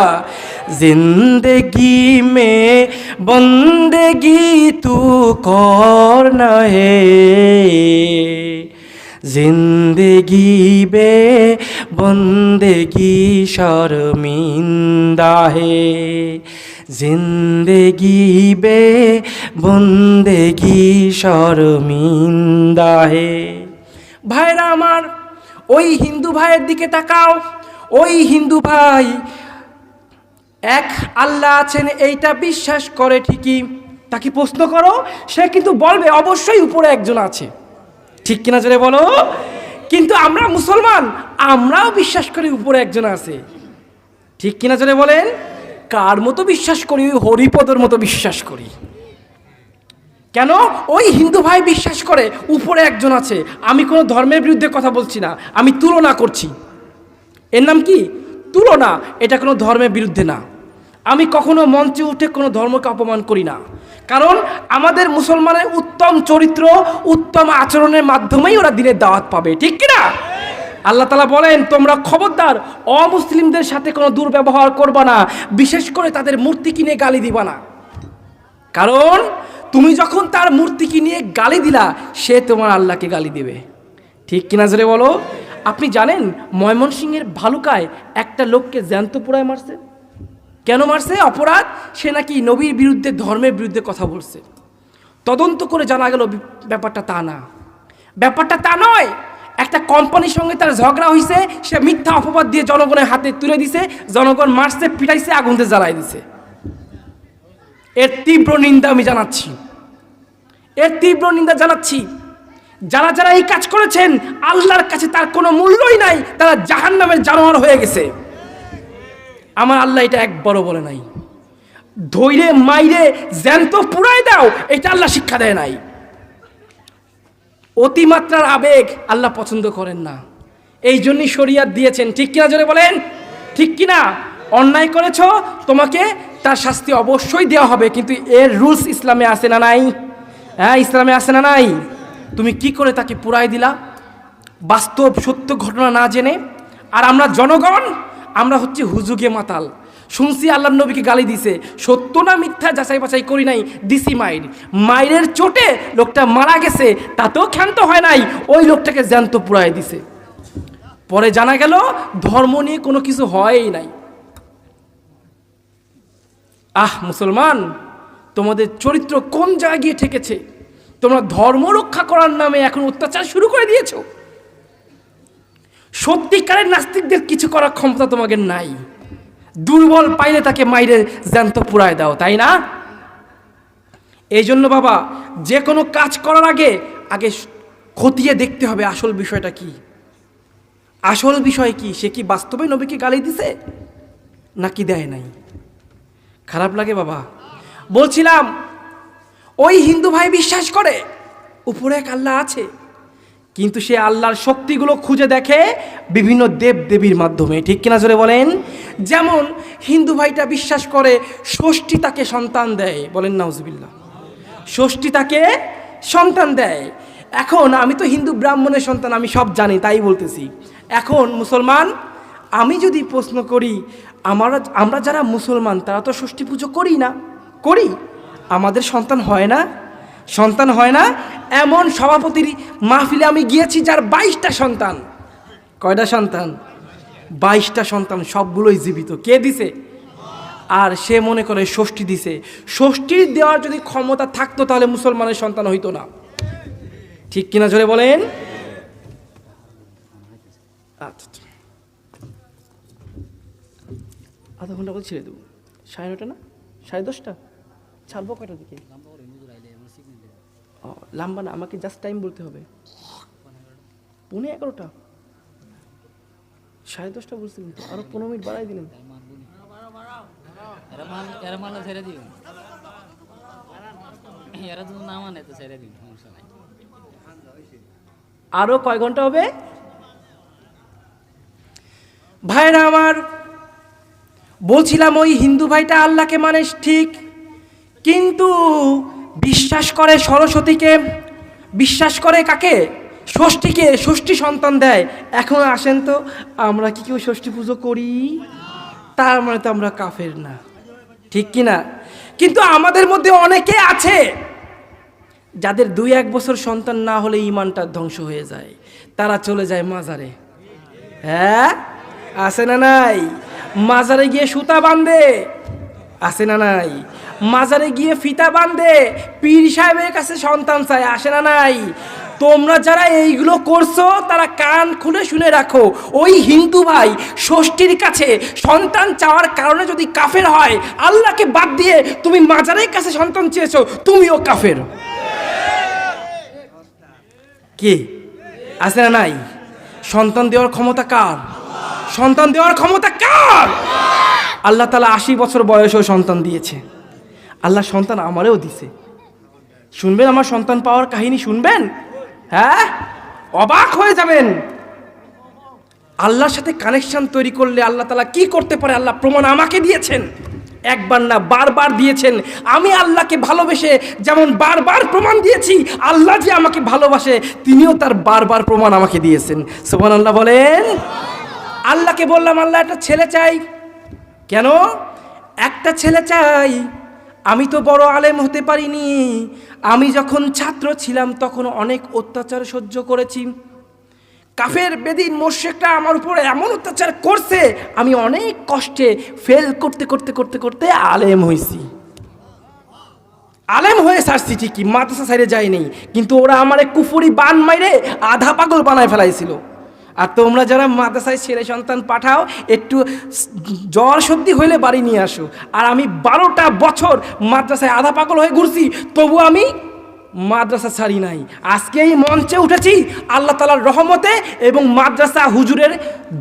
जिंदगी में बंदगी तू करना है, जिंदगी बे बंदगी शर्मिंदा है, जिंदगी बे बंदगी शर्मिंदा है। ভাইরা আমার, ওই হিন্দু ভাইয়ের দিকে তাকাও। ওই হিন্দু ভাই এক আল্লাহ আছেন এইটা বিশ্বাস করে ঠিকই, তাকে প্রশ্ন করো, সে কিন্তু বলবে অবশ্যই উপরে একজন আছে। ঠিক কিনা জোরে বলো। কিন্তু আমরা মুসলমান, আমরাও বিশ্বাস করি উপরে একজন আছে। ঠিক কিনা জোরে বলেন। কার মতো বিশ্বাস করি? ওই হরিপদর মতো বিশ্বাস করি। কেন? ওই হিন্দু ভাই বিশ্বাস করে উপরে একজন আছে। আমি কোনো ধর্মের বিরুদ্ধে কথা বলছি না, আমি তুলনা করছি। এর নাম কি? তুলনা। এটা কোনো ধর্মের বিরুদ্ধে না। আমি কখনো মঞ্চে উঠে কোনো ধর্মকে অপমান করি না, কারণ আমাদের মুসলমানের উত্তম চরিত্র, উত্তম আচরণের মাধ্যমেই ওরা দিনের দাওয়াত পাবে। ঠিক কিনা? আল্লাহ তাআলা বলেন, তোমরা খবরদার অমুসলিমদের সাথে কোনো দুর্ব্যবহার করবা না, বিশেষ করে তাদের মূর্তি কিনে গালি দিবা না। কারণ তুমি যখন তার মূর্তিকে নিয়ে গালি দিলা, সে তোমার আল্লাহকে গালি দেবে। ঠিক কিনা জোরে বলো। আপনি জানেন ময়মনসিংহের ভালুকায় একটা লোককে জ্যান্ত পোড়ায় মারছে। কেন মারছে? অপরাধ, সে নাকি নবীর বিরুদ্ধে, ধর্মের বিরুদ্ধে কথা বলছে। তদন্ত করে জানা গেল ব্যাপারটা তা না। ব্যাপারটা তা নয়। একটা কোম্পানির সঙ্গে তার ঝগড়া হয়েছে, সে মিথ্যা অপবাদ দিয়ে জনগণের হাতে তুলে দিছে, জনগণ মারছে, পিটাইছে, আগুনতে জ্বালাই দিছে। এর তীব্র নিন্দা আমি জানাচ্ছি, এর তীব্র নিন্দা জানাচ্ছি। যারা যারা এই কাজ করেছেন, আল্লাহর কাছে তার কোনো মূল্যই নাই, তারা জাহান্নামের জানোয়ার হয়ে গেছে। আমার আল্লাহ এটা একবারও বলে নাই ধৈরে মাইরে জ্যান্ত পুরাই দাও, এটা আল্লাহ শিক্ষা দেয় নাই। অতিমাত্রার আবেগ আল্লাহ পছন্দ করেন না, এই জন্যই শরিয়াত দিয়েছেন। ঠিক কিনা জোরে বলেন, ঠিক কিনা? অন্যায় করেছো, তোমাকে তার শাস্তি অবশ্যই দেওয়া হবে, কিন্তু এর রুলস ইসলামে আছে না নাই? হ্যাঁ, ইসলামে আছে না নাই? তুমি কি করে তাকে পুরাই দিলা বাস্তব সত্য ঘটনা না জেনে? আর আমরা জনগণ, আমরা হচ্ছে হুজুগে মাতাল। শুনছি আল্লাহর নবীকে গালি দিছে, সত্য না মিথ্যা যাচাই বাছাই করি নাই, দিছি মাইর। মাইরের চোটে লোকটা মারা গেছে, তাতেও ক্ষান্ত হয় নাই, ওই লোকটাকে জ্যান্ত পুরাই দিছে। পরে জানা গেল ধর্ম নিয়ে কোনো কিছু হয়ই নাই। মুসলমান, তোমাদের চরিত্র কোন জায়গায় গিয়ে ঠেকেছে? তোমরা ধর্ম রক্ষা করার নামে এখন অত্যাচার শুরু করে দিয়েছো। সত্যিকারের নাস্তিকদের কিছু করার ক্ষমতা তোমাদের নাই। দুর্বল পাইলে তাকে মাইরে জ্যান্ত পুরায় দাও, তাই না? এই জন্য বাবা, যে কোনো কাজ করার আগে খতিয়ে দেখতে হবে আসল বিষয়টা কি, আসল বিষয় কি। সে কি বাস্তবে নবীকে গালি দিছে নাকি দেয় নাই? খারাপ লাগে বাবা। বলছিলাম ওই হিন্দু ভাই বিশ্বাস করে উপরে এক আল্লাহ আছে, কিন্তু সে আল্লাহর শক্তিগুলো খুঁজে দেখে বিভিন্ন দেব দেবীর মাধ্যমে, ঠিক কিনা জোরে বলেন। যেমন হিন্দু ভাইটা বিশ্বাস করে ষষ্ঠী তাকে সন্তান দেয়, বলেন নাউজুবিল্লাহ, ষষ্ঠী তাকে সন্তান দেয়। এখন আমি তো হিন্দু ব্রাহ্মণের সন্তান, আমি সব জানি, তাই বলতেছি। এখন মুসলমান, আমি যদি প্রশ্ন করি, আমরা যারা মুসলমান তারা তো ষষ্ঠী পুজো করি না, করি, আমাদের সন্তান হয় না, সন্তান হয় না। এমন সভাপতির মাহফিলে আমি গিয়েছি যার 22টা সন্তান। কয়টা সন্তান? 22টা সন্তান, সবগুলোই জীবিত। কে দিছে? আর সে মনে করে ষষ্ঠী দিছে। ষষ্ঠী দেওয়ার যদি ক্ষমতা থাকতো তাহলে মুসলমানের সন্তান হইতো না, ঠিক কিনা জোরে বলেন। আচ্ছা, আধা ঘন্টা করে ছেড়ে দেবো। 9:30 না 10:30? ছাড়বো কয়টার দিকে? লম্বা না, আমাকে জাস্ট টাইম বলতে হবে। 11:15? 10:30 বলছিলেন তো, আরো 15 মিনিট বাড়াই দিলেন। আরো কয় ঘন্টা হবে ভাইরা আমার? বলছিলাম ওই হিন্দু ভাইটা আল্লাহকে মানে ঠিক, কিন্তু বিশ্বাস করে সরস্বতীকে, বিশ্বাস করে কাকে? ষষ্ঠীকে, ষষ্ঠী সন্তান দেয়। এখন আসেন তো, আমরা কি কেউ ষষ্ঠী পুজো করি? তার মানে তো আমরা কাফের না, ঠিক কিনা? কিন্তু আমাদের মধ্যে অনেকে আছে যাদের 2-1 বছর সন্তান না হলে ইমানটা ধ্বংস হয়ে যায়, তারা চলে যায় মাজারে। হ্যাঁ, আছে না নাই? মাজারে গিয়ে সুতা বাঁধে, আছে না নাই? মাজারে গিয়ে ফিতা বাঁধে, পীর সাহেবের কাছে সন্তান চায়, আসে না নাই? তোমরা যারা এইগুলো করছো তারা কান খুলে শুনে রাখো, ওই হিন্দু ভাই ষষ্ঠীর কাছে সন্তান চাওয়ার কারণে যদি কাফের হয়, আল্লাহকে বাদ দিয়ে তুমি মাজারের কাছে সন্তান চেয়েছো, তুমিও কাফের। কি আছে না নাই? সন্তান দেওয়ার ক্ষমতা কার? সন্তান দেওয়ার ক্ষমতা কার? আল্লাহ তাআলা 80 বছর বয়সেও সন্তান দিয়েছে। আল্লাহ সন্তান আমারেও দিছে। শুনবেন আমার সন্তান পাওয়ার কাহিনী, শুনবেন? হ্যাঁ, অবাক হয়ে যাবেন। আল্লাহর সাথে কানেকশন তৈরি করলে আল্লাহ তাআলা কি করতে পারে আল্লাহ প্রমাণ আমাকে দিয়েছেন। একবার না, বারবার দিয়েছেন। আমি আল্লাহকে ভালোবেসে যেমন বারবার প্রমাণ দিয়েছি, আল্লাহ যে আমাকে ভালোবাসে তিনিও তার বারবার প্রমাণ আমাকে দিয়েছেন। সুবহানাল্লাহ বলেন। আল্লাহকে বললাম, আল্লাহ একটা ছেলে চাই। কেন? একটা ছেলে চাই। আমি তো বড় আলেম হতে পারিনি, আমি যখন ছাত্র ছিলাম তখন অনেক অত্যাচার সহ্য করেছি। কাফের বেদিন মোশরিকরা আমার উপরে এমন অত্যাচার করছে, আমি অনেক কষ্টে ফেল করতে করতে করতে করতে আলেম হয়েছি। আলেম হয়ে ছাড়ছি ঠিকই, মাদ্রাসা সাইডে যায়নি, কিন্তু ওরা আমারে কুফরি বান মাইরে আধা পাগল বানায় ফেলাইছিল। আর তোমরা যারা মাদ্রাসায় ছেলে সন্তান পাঠাও, একটু জ্বর সর্দি হইলে বাড়ি নিয়ে আসো। আর আমি 12টা বছর মাদ্রাসায় আধা পাগল হয়ে ঘুরছি, তবু আমি মাদ্রাসা ছাড়ি নাই। আজকে এই মঞ্চে উঠেছি আল্লাহ তাআলার রহমতে এবং মাদ্রাসা হুজুরের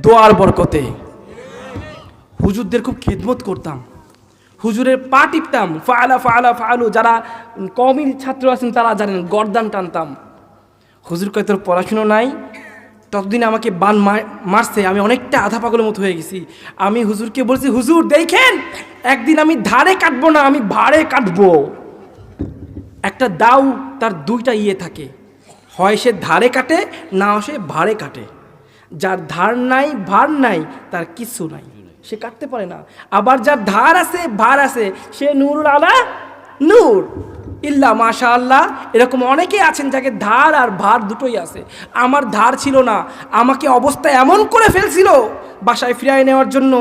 দোয়ার বরকতে। হুজুরদের খুব খেদমত করতাম, হুজুরের পা টিপতাম, ফাআলা ফাআলা ফাআলু। যারা কওমির ছাত্র আছেন তারা জানেন, গর্দান টানতাম। হুজুর কয় তোর পড়াশুনো নাই? ততদিন আমাকে বান মারছে, আমি অনেকটা আধা পাগলের মতো হয়ে গেছি। আমি হুজুরকে বলছি, হুজুর দেখেন, একদিন আমি ধারে কাটবো না, আমি ভাড়ে কাটবো। একটা দাও তার 2টা ইয়ে থাকে, হয় সে ধারে কাটে, না সে ভাড়ে কাটে। যার ধার নাই, ভার নাই, তার কিছু নাই, সে কাটতে পারে না। আবার যার ধার আছে, ভার আছে, সে নূরুল আলা নূর ইল্লা মাশাআল্লাহ। এরকম অনেকেই আছেন যাকে ধার আর ভার দুটোই আছে। আমার ধার ছিল না, আমাকে অবস্থা এমন করে ফেলছিল বাসায় ফিরিয়ে নেওয়ার জন্য,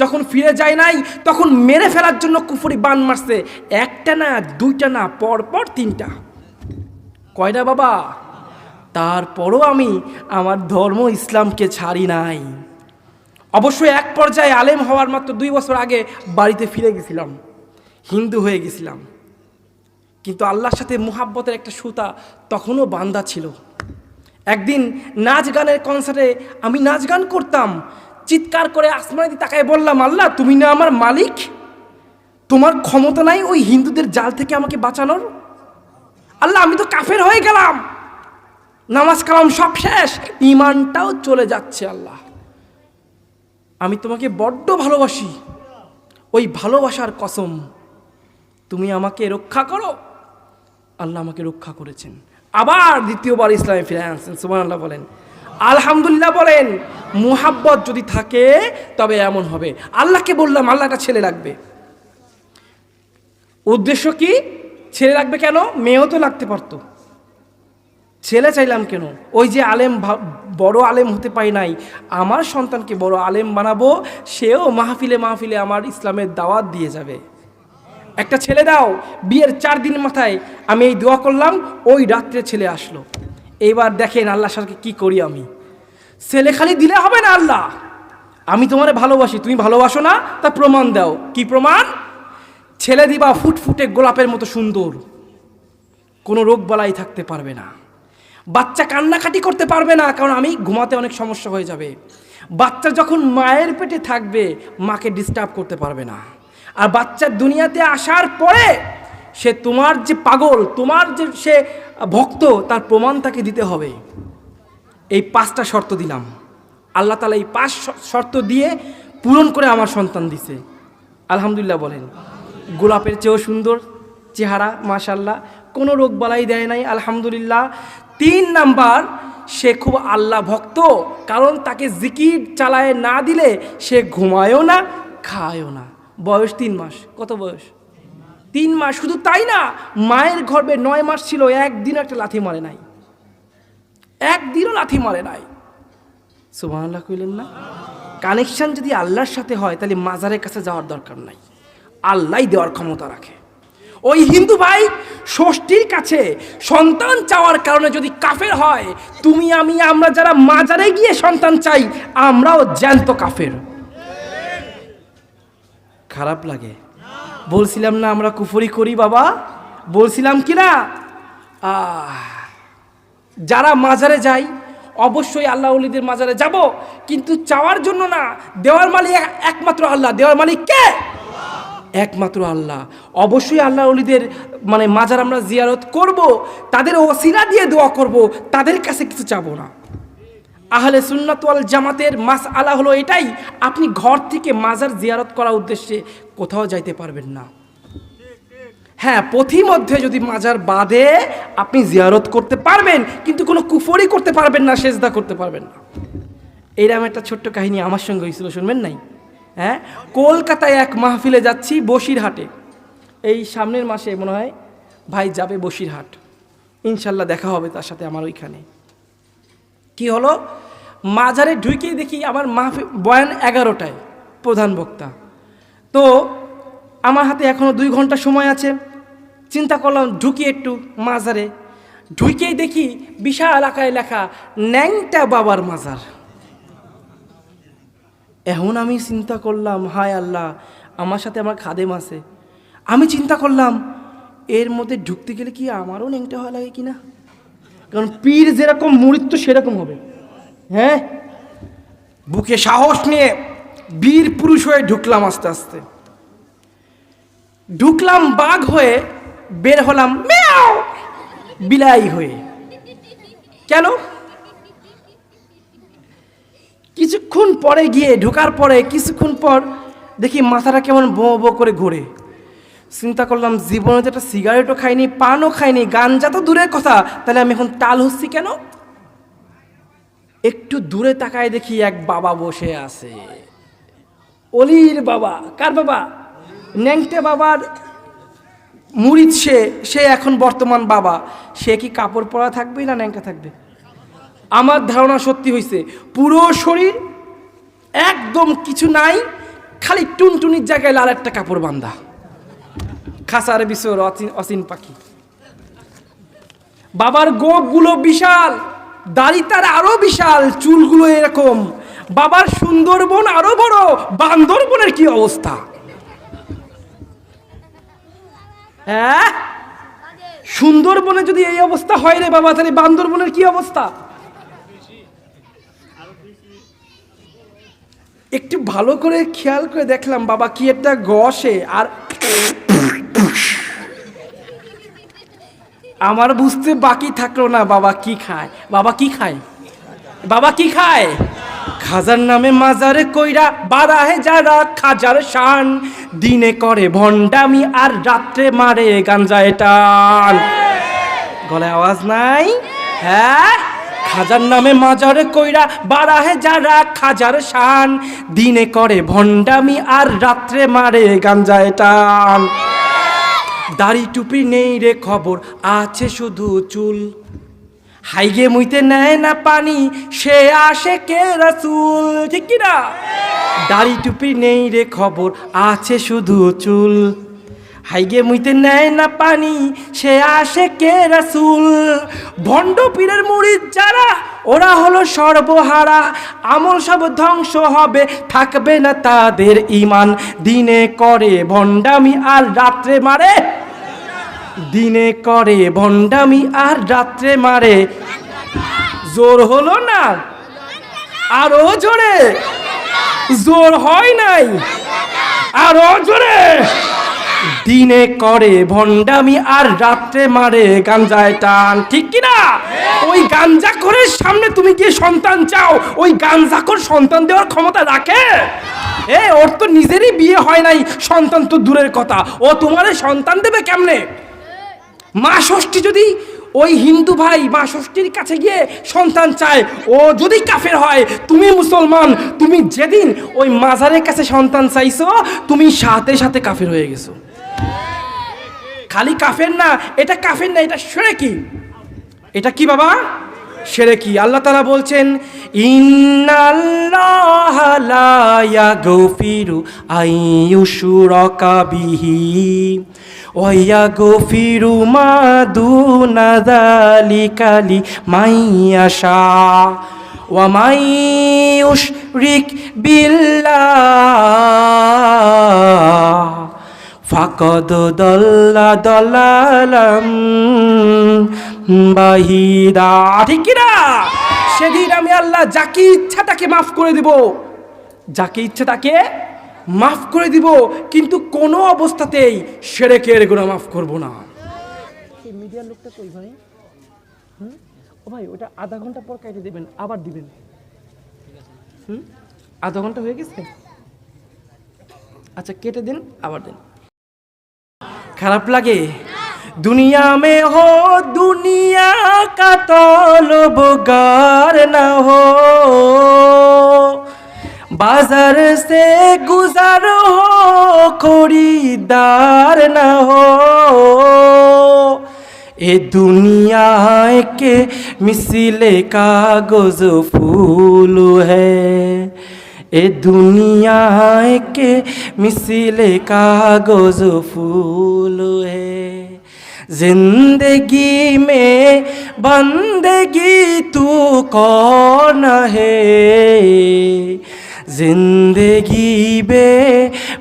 যখন ফিরে যায় নাই তখন মেরে ফেলার জন্য কুফরি বান মারছে। একটা না, 2টা না, পরপর 3টা। কয়টা বাবা? তারপরও আমি আমার ধর্ম ইসলামকে ছাড়ি নাই। অবশ্যই এক পর্যায়ে আলেম হওয়ার মাত্র 2 বছর আগে বাড়িতে ফিরে গেছিলাম, হিন্দু হয়ে গেছিলাম, কিন্তু আল্লাহর সাথে মুহাব্বতের একটা সুতা তখনও বাঁধা ছিল। একদিন নাচ গানের কনসার্টে আমি নাচ গান করতাম, চিৎকার করে আসমানে দিয়ে তাকায় বললাম, আল্লাহ তুমি না আমার মালিক? তোমার ক্ষমতা নাই ওই হিন্দুদের জাল থেকে আমাকে বাঁচানোর? আল্লাহ আমি তো কাফের হয়ে গেলাম, নামাজ কালাম সব শেষ, ঈমানটাও চলে যাচ্ছে। আল্লাহ আমি তোমাকে বড্ড ভালোবাসি, ওই ভালোবাসার কসম তুমি আমাকে রক্ষা করো। আল্লাহ আমাকে রক্ষা করেছেন। আবার দ্বিতীয়বার ইসলামে ফিরে আনছেন। সুবহানাল্লাহ বলেন, আলহামদুলিল্লাহ বলেন। মুহাব্বত যদি থাকে তবে এমন হবে। আল্লাহকে বললাম আল্লাহ একটা ছেলে লাগবে। উদ্দেশ্য কি? ছেলে লাগবে কেন? মেয়েও তো লাগতে পারতো, ছেলে চাইলাম কেন? ওই যে আলেম, বড় আলেম হতে পারি নাই, আমার সন্তানকে বড় আলেম বানাবো, সেও মাহফিলে মাহফিলে আমার ইসলামের দাওয়াত দিয়ে যাবে। একটা ছেলে দাও। বিয়ের 4 দিন মাথায় আমি এই দোয়া করলাম, ওই রাত্রে ছেলে আসলো। এইবার দেখেন আল্লাহর সাথে কি করি আমি। ছেলে খালি দিলে হবে না, আল্লাহ আমি তোমারে ভালোবাসি, তুমি ভালোবাসো না, তা প্রমাণ দাও। কি প্রমাণ? ছেলে দিবা ফুটফুটে গোলাপের মতো সুন্দর, কোনো রোগ বালাই থাকতে পারবে না, বাচ্চা কান্নাকাটি করতে পারবে না, কারণ আমি ঘুমাতে অনেক সমস্যা হয়ে যাবে। বাচ্চা যখন মায়ের পেটে থাকবে মাকে ডিস্টার্ব করতে পারবে না। আর বাচ্চা দুনিয়াতে আসার পরে সে তোমার যে পাগল, তোমার যে সে ভক্ত, তার প্রমাণ তাকে দিতে হবে। এই 5টা শর্ত দিলাম। আল্লাহ তাআলা এই 5 শর্ত দিয়ে পূরণ করে আমার সন্তান দিছে। আলহামদুলিল্লাহ বলেন। গোলাপের চেয়েও সুন্দর চেহারা, মাশাআল্লাহ, কোনো রোগ বালাই দেয় নাই, আলহামদুলিল্লাহ। 3 নাম্বার, সে খুব আল্লাহ ভক্ত, কারণ তাকে জিকির চালায় না দিলে সে ঘুমায়ও না, খায়ও না। বয়স 3 মাস। কত বয়স? 3 মাস। শুধু তাই না, মায়ের গর্ভে 9 মাস ছিল, একদিনও একটা লাথি মারে নাই, একদিনও লাথি মারে নাই। সুবহানাল্লাহ কইলেন না? কানেকশন যদি আল্লাহর সাথে হয় তাহলে মাজারের কাছে যাওয়ার দরকার নাই, আল্লাহই দেওয়ার ক্ষমতা রাখে। ওই হিন্দু ভাই ষষ্ঠীর কাছে সন্তান চাওয়ার কারণে যদি কাফের হয়, তুমি আমি আমরা যারা মাজারে গিয়ে সন্তান চাই, আমরাও জ্যান্ত কাফের। খারাপ লাগে? বলছিলাম না আমরা কুফরি করি বাবা? বলছিলাম কি না? যারা মাজারে যাই অবশ্যই আল্লাহ ওলিদের মাজারে যাব, কিন্তু চাওয়ার জন্য না। দেওয়ার মালিক একমাত্র আল্লাহ। দেওয়ার মালিক কে? একমাত্র আল্লাহ। অবশ্যই আল্লাহ ওলিদের মানে মাজার আমরা জিয়ারত করব, তাদের ওসিলা দিয়ে দোয়া করব, তাদের কাছে কিছু চাবো না। আহলে সুন্নাত ওয়াল জামাতের মাসআলা হলো এটাই, আপনি ঘর থেকে মাজার জিয়ারত করার উদ্দেশ্যে কোথাও যাইতে পারবেন না। হ্যাঁ, পথিমধ্যে যদি মাজার বাদে আপনি জিয়ারত করতে পারবেন, কিন্তু কোনো কুফরি করতে পারবেন না, সেজদা করতে পারবেন না। এইরকম একটা ছোট্ট কাহিনী আমার সঙ্গে হয়েছিল, শুনবেন নাই? হ্যাঁ, কলকাতায় এক মাহফিলে যাচ্ছি বসিরহাটে। এই সামনের মাসে মনে হয় ভাই যাবে বসিরহাট, ইনশাল্লাহ দেখা হবে তার সাথে আমার ওইখানে। কি হলো, মাজারে ঢুকেই দেখি আমার মাহফিল বয়ান 11টায়, প্রধান বক্তা। তো আমার হাতে এখনো 2 ঘন্টা সময় আছে। চিন্তা করলাম ঢুকি একটু মাজারে। ঢুকেই দেখি বিশাল আকারে লেখা ন্যাংটা বাবার মাজার। এখন আমি চিন্তা করলাম, হায় আল্লাহ, আমার সাথে আমার খাদেম আছে। আমি চিন্তা করলাম এর মধ্যে ঢুকতে গেলে কি আমারও ন্যাংটা হওয়া লাগে কিনা, কারণ পীর যেরকম মুরিদ তো সেরকম হবে। হ্যাঁ, বুকে সাহস নিয়ে বীর পুরুষ হয়ে ঢুকলাম। আস্তে আস্তে ঢুকলাম বাঘ হয়ে, বের হলাম মিয়াও বিলাই হয়ে। কেন? কিছুক্ষণ পরে গিয়ে ঢোকার পরে কিছুক্ষণ পর দেখি মাথাটা কেমন বো বো করে ঘোরে। চিন্তা করলাম জীবনে তো একটা সিগারেটও খাইনি, পানও খাইনি, গাঞ্জা তো দূরের কথা, তাহলে আমি এখন টাল হচ্ছি কেন? একটু দূরে তাকায় দেখি এক বাবা বসে আছে, অলির বাবা। কার বাবা? ন্যাংটে বাবার মুরিদ। সে এখন বর্তমান বাবা। সে কি কাপড় পরা থাকবে না ন্যাংটা থাকবে? আমার ধারণা সত্যি হয়েছে, পুরো শরীর একদম কিছু নাই, খালি টুনটুনির জায়গায় লাল একটা কাপড় বান্ধা, খাসার বিশর অচিন পাখি। বাবার গোপগুলো বিশাল, দাড়ি তার আরো বিশাল, চুলগুলো এরকম। বাবার সুন্দরবন আরো বড়, বান্দরবনের কি অবস্থা? হ্যাঁ, সুন্দরবনে যদি এই অবস্থা হয় রে বাবা, তাহলে বান্দরবনের কি অবস্থা? একটু ভালো করে খেয়াল করে দেখলাম বাবা কি একটা গসে, আর আমার বুঝতে বাকি থাকলো না বাবা কি খায়, বাবা কি খায়, বাবা কি খায়। খাজার নামে মাজারে কইরা বাড়াহে যারা খাজার শান, দিনে করে ভণ্ডামি আর রাত্রে মারে গাঞ্জায় টান। গলায় আওয়াজ নাই? হ্যাঁ, খাজার নামে মাজারে কইরা বাড়াহে যারা খাজার শান, দিনে করে ভণ্ডামি আর রাত্রে মারে গাঞ্জায় টান। দাড়ি টুপি নেই রে খবর, আছে শুধু চুল, হাইগে মুইতে নেয় না পানি, সে আসে কে রাসূল। ঠিক কি না? দাড়ি টুপি নেই রে খবর, আছে শুধু চুল, হাইগে মুইতে নেয় না পানি, সে আসে কে রাসূল। ভণ্ড পীরের মুরিদ যারা, ওরা হলো সর্বহারা, আমল সব ধ্বংস হবে, থাকবে না তাদের ঈমান। দিনে করে ভণ্ডামি আর রাত্রে মারে, দিনে করে ভণ্ডামি আর রাত্রে মারে। জোর হলো না? আরো জোরে। জোর হয় নাই? আরো জোরে। দিনে করে ভণ্ডামি আর রাত্রে মারে গাঞ্জায় টান। ঠিক কিনা? ওই গাঞ্জাখোরের সামনে তুমি কি সন্তান চাও? ওই গাঞ্জাখোর সন্তান দেওয়ার ক্ষমতা রাখে? ওর তো নিজেরই বিয়ে হয় নাই, সন্তান তো দূরের কথা, ও তোমারে সন্তান দেবে কেমনে? মা ষষ্ঠী যদি ওই হিন্দু ভাই মা ষষ্ঠীর কাছে গিয়ে সন্তান চায়, ও যদি কাফের হয়, তুমি মুসলমান, তুমি যেদিন ওই মাজারের কাছে সন্তান চাইছো, তুমি সাথে সাথে কাফের হয়ে গেছো। খালি কাফের না, এটা কাফের না, এটা শিরকি। এটা কি বাবা? শিরকি। আল্লাহ তাআলা বলছেন, ইন্নাল্লাহা লা ইয়াগফিরু আইয়ুশরাকা বিহি ওয়া ইয়াগফিরু মা দুনা যালিকা লিমান ইয়াশা ওয়া মান ইউশরিক বিল্লাহ ফাকাদ দাল্লা দালালাম বাহিদা। ঠিক কিনা? সেদিন আমি আল্লাহ যাকে ইচ্ছা তাকে মাফ করে দিব, যাকে ইচ্ছা তাকে মাফ করে দিব, কিন্তু কোনো অবস্থাতেই শিরকের গুনাহ মাফ করব না। এই মিডিয়ার লোকটা কই ভাই? ও ভাই, ওটা আধা ঘন্টা পর কেটে দিবেন, আবার দিবেন। আধা ঘন্টা হয়ে গেছে, আচ্ছা কেটে দিন, আবার দিন। খারাপ লাগে? दुनिया में हो दुनिया का तलबगार न हो, बाजार से गुजार हो खरीदार न हो। ए दुनिया के मिसले कागज फूल है, ए दुनिया के मिसले कागज फूल है। जिंदगी में बंदगी तू कौन है, जिंदगी बे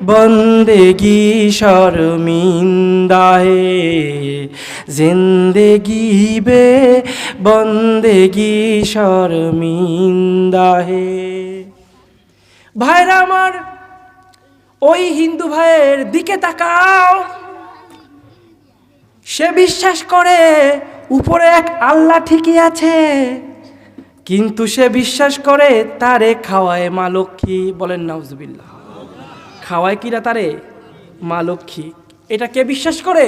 बंदगी शर्मिंदा है, जिंदगी बे बंदगी शर्मिंदा है। ভাইরা আমার, ওই হিন্দু ভাইয়ের দিকে তাকাও, সে বিশ্বাস করে উপরে এক আল্লাহ ঠিকই আছে, কিন্তু সে বিশ্বাস করে তারে খাওয়ায় মা লক্ষ্মী। বলেন নাউজুবিল্লাহ। খাওয়ায় কিরা তারে? মা লক্ষ্মী। এটা কে বিশ্বাস করে?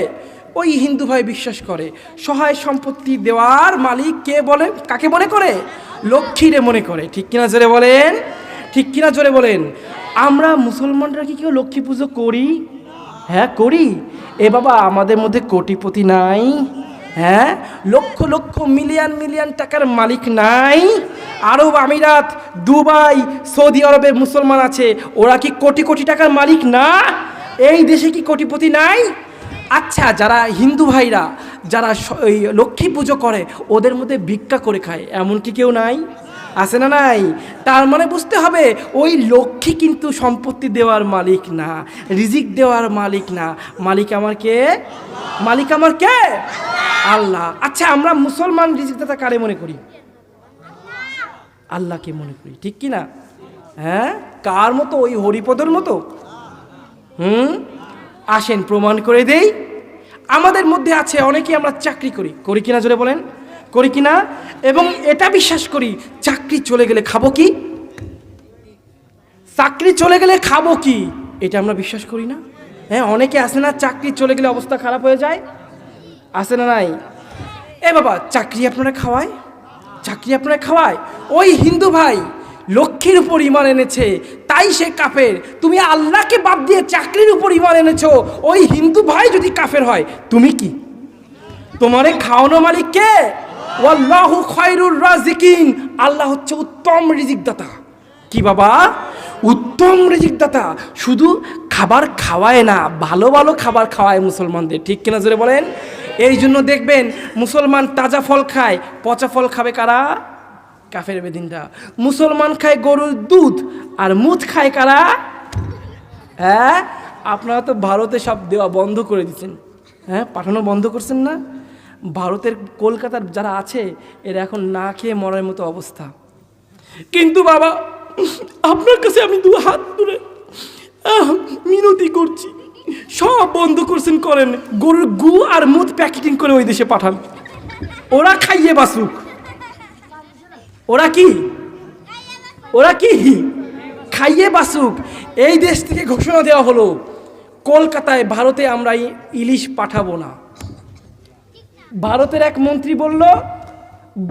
ওই হিন্দু ভাই বিশ্বাস করে। সহায় সম্পত্তি দেওয়ার মালিক কে বলে? কাকে মনে করে? লক্ষ্মীরে মনে করে। ঠিক কিনা জোরে বলেন? ঠিক কিনা জোরে বলেন? আমরা মুসলমানরা কি কেউ লক্ষ্মী পুজো করি? হ্যাঁ করি। এ বাবা, আমাদের মধ্যে কোটিপতি নাই? হ্যাঁ, লক্ষ লক্ষ মিলিয়ন মিলিয়ন টাকার মালিক নাই? আরব আমিরাত, দুবাই, সৌদি আরবের মুসলমান আছে, ওরা কি কোটি কোটি টাকার মালিক না? এই দেশে কি কোটিপতি নাই? আচ্ছা, যারা হিন্দু ভাইরা যারা ওই লক্ষ্মী পুজো করে, ওদের মধ্যে ভিক্ষা করে খায়, এমন কি কেউ নাই? আছে না নাই? তার মানে বুঝতে হবে ওই লক্ষ্মী কিন্তু সম্পত্তি দেওয়ার মালিক না, রিজিক দেওয়ার মালিক না। মালিক আমার কে? মালিক আমার কে? আল্লাহ। আচ্ছা, আমরা মুসলমান রিজিক দাতা কারে মনে করি? আল্লাহকে মনে করি, ঠিক কি না? হ্যাঁ, কার মতো? ওই হরিপদর মতো? আসেন প্রমাণ করে দেই। আমাদের মধ্যে আছে অনেকে আমরা চাকরি করি, করি কিনা জোরে বলেন, করি কিনা? এবং এটা বিশ্বাস করি চাকরি চলে গেলে খাবো কি, চাকরি চলে গেলে খাবো কি, এটা আমরা বিশ্বাস করি না? হ্যাঁ, অনেকে আছে না চাকরি চলে গেলে অবস্থা খারাপ হয়ে যায়, আছে না নাই? এ বাবা, চাকরি আপনারা খাওয়ায়, চাকরি আপনারা খাওয়ায়। ওই হিন্দু ভাই লক্ষ্মীর উপর ইমান এনেছে তাই সে কাফের, তুমি আল্লাহকে বাদ দিয়ে চাকরির উপর ইমান এনেছো, ওই হিন্দু ভাই যদি কাফের হয় তুমি কি? তোমারে খাওয়ানো মালিক কে? ওয়াল্লাহু খায়রুর রাজিকিন, আল্লাহ হচ্ছে উত্তম রিজিক দাতা। কি বাবা? উত্তম রিজিক দাতা। শুধু খাবার খাওয়ায় না, ভালো ভালো খাবার খাওয়ায় মুসলমানদের, ঠিক কিনা জোরে বলেন? এই জন্য দেখবেন মুসলমান তাজা ফল খায়, পচা ফল খাবে কারা? কাফের বেদিনরা। মুসলমান খায় গরুর দুধ আর মুদ খায় কারা? হ্যাঁ, আপনারা তো ভারতে সব দেওয়া বন্ধ করে দিচ্ছেন, হ্যাঁ, পাঠানো বন্ধ করছেন না? ভারতের কলকাতার যারা আছে এরা এখন না খেয়ে মরার মতো অবস্থা। কিন্তু বাবা, আপনার কাছে আমি দু হাত তুলে মিনতি করছি, সব বন্ধ করছেন, করেন। গরুর গু আর মুদ প্যাকেটিং করে ওই দেশে পাঠান, ওরা খাইয়ে বাসুক। ওরা কি খাইয়ে বাসুক। এই দেশ থেকে ঘোষণা দেওয়া হলো কলকাতায়, ভারতে আমরা ইলিশ পাঠাবো না। ভারতের এক মন্ত্রী বলল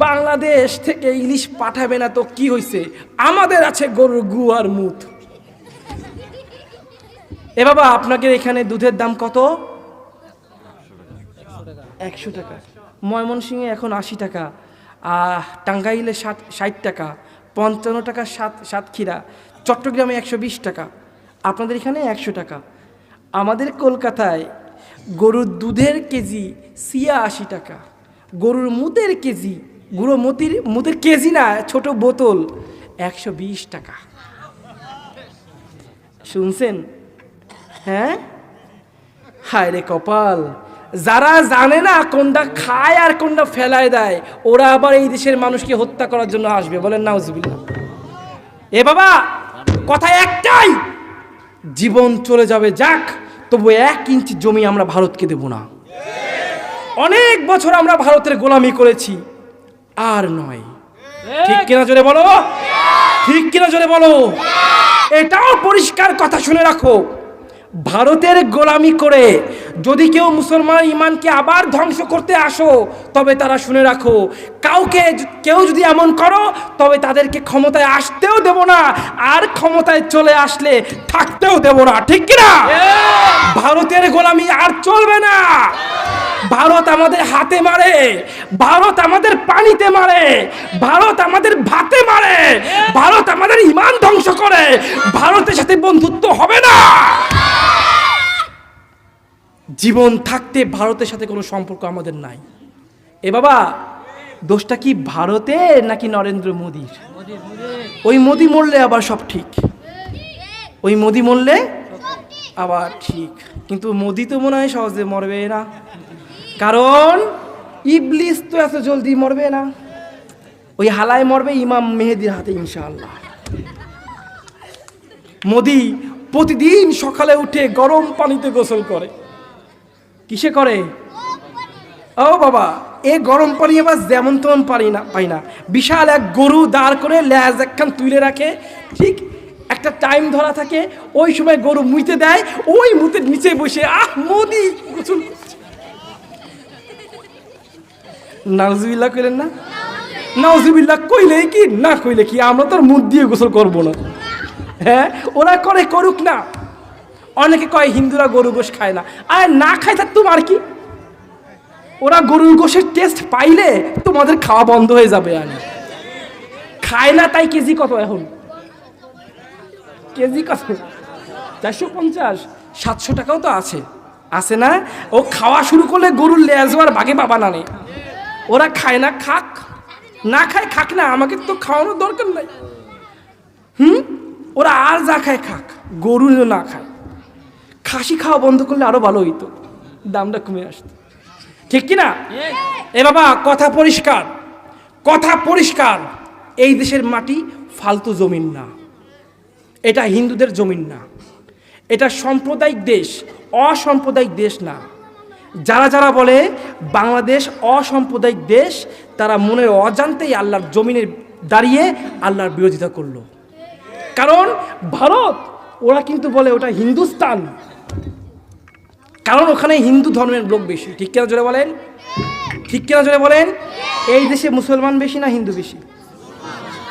বাংলাদেশ থেকে ইলিশ পাঠাবে না, তো কি হয়েছে, আমাদের আছে গরুর গু আর মুদ। এ বাবা, আপনাকে এখানে দুধের দাম কত? 100 টাকা। ময়মনসিংহে এখন 80 টাকা, টাঙ্গাইলে 60 টাকা, 55 টাকা সাতক্ষীরা, চট্টগ্রামে 120 টাকা, আপনাদের এখানে 100 টাকা। আমাদের কলকাতায় গরুর দুধের কেজি 86 টাকা, গরুর মুদের কেজি, মুদের কেজি না, ছোট বোতল 120 টাকা। শুনছেন? হ্যাঁ, হায় রে কপাল। যারা জানে না কোনটা খায় আর কোনটা ফেলায় দেয়, ওরা আবার এই দেশের মানুষকে হত্যা করার জন্য আসবে, বলেন নাউজুবিল্লাহ। এ বাবা, কথা একটাই, জীবন চলে যাবে যাক, তবু 1 ইঞ্চি জমি আমরা ভারতকে দেব না। অনেক বছর আমরা ভারতের গোলামি করেছি, আর নয়, ঠিক কিনা জোরে বলো, ঠিক কিনা জোরে বলো। এটাও পরিষ্কার কথা শুনে রাখো, ভারতের গোলামি করে যদি কেউ মুসলমান ইমানকে আবার ধ্বংস করতে আসো, তবে তারা শুনে রাখো, কেউ যদি এমন করো তবে তাদেরকে ক্ষমতায় আসতেও দেব না, আর ক্ষমতায় চলে আসলে থাকতেও দেব না, ঠিক কিনা? ভারতের গোলামি আর চলবে না। ভারত আমাদের হাতে মারে, ভারত আমাদের পানিতে মারে, ভারত আমাদের ভাতে মারে, ভারত আমাদের ইমান ধ্বংস করে, ভারতের সাথে বন্ধুত্ব হবে না। জীবন থাকতে ভারতের সাথে কোনো সম্পর্ক আমাদের নাই। এ বাবা, দোষটা কি ভারতের নাকি নরেন্দ্র মোদীর? ওই মোদি মরলে আবার সব ঠিক, ওই মোদি মরলে আবার ঠিক, কিন্তু মোদি তো মনে হয় সহজে মরবে না, কারণ ইবলিস তো এত জলদি মরবে না, ওই হালায় মরবে ইমাম মেহেদির হাতে ইনশাআল্লাহ। মোদি প্রতিদিন সকালে উঠে গরম পানিতে গোসল করে, কিসে করে? ও বাবা, এ গরম পানি আবার যেমন তেমন পাই না, বিশাল এক গরু দাঁড় করে লেজ একখান তুলে রাখে, ঠিক একটা টাইম ধরা থাকে, ওই সময় গরু মুইতে দেয়, ওই মুতের নিচে বসে মোদি গোসল। নাউজুবিল্লাহ কইলেন না? নাউজুবিল্লাহ কইলে কি না কইলে কি, আমরা তো মুখ দিয়ে গোসল করবো না। হ্যাঁ, ওরা করে, করুক না। অনেকে কয় হিন্দুরা গরু গোশ খায় না, আর না খায় তার তোমার কি? ওরা গরুর গোশের টেস্ট পাইলে তোমাদের খাওয়া বন্ধ হয়ে যাবে। আর খায় না তাই কেজি কত এখন? কেজি কত? 450, 700 টাকাও তো আছে না? ও খাওয়া শুরু করলে গরুর লেজ আর বাগে বাবা না নেই। ওরা খায় না, খাক, না খায় খাক না, আমাকে তো খাওয়ানোর দরকার নাই। ওরা আর যা খায় খাক, গরু না খায়। খাসি খাওয়া বন্ধ করলে আরো ভালো হইতো, দামটা কমে আসতো, ঠিক কিনা? এ বাবা, কথা পরিষ্কার, কথা পরিষ্কার। এই দেশের মাটি ফালতু জমিন না, এটা হিন্দুদের জমিন না, এটা সাম্প্রদায়িক দেশ, অসাম্প্রদায়িক দেশ না। যারা যারা বলে বাংলাদেশ অসাম্প্রদায়িক দেশ, তারা মনের অজান্তেই আল্লাহর জমিনে দাঁড়িয়ে আল্লাহর বিরোধিতা করলো। কারণ ভারত, ওরা কিন্তু বলে ওটা হিন্দুস্তান, কারণ ওখানে হিন্দু ধর্মের লোক বেশি। ঠিক কিনা জোরে বলেন, ঠিক কিনা জোরে বলেন। এই দেশে মুসলমান বেশি না হিন্দু বেশি?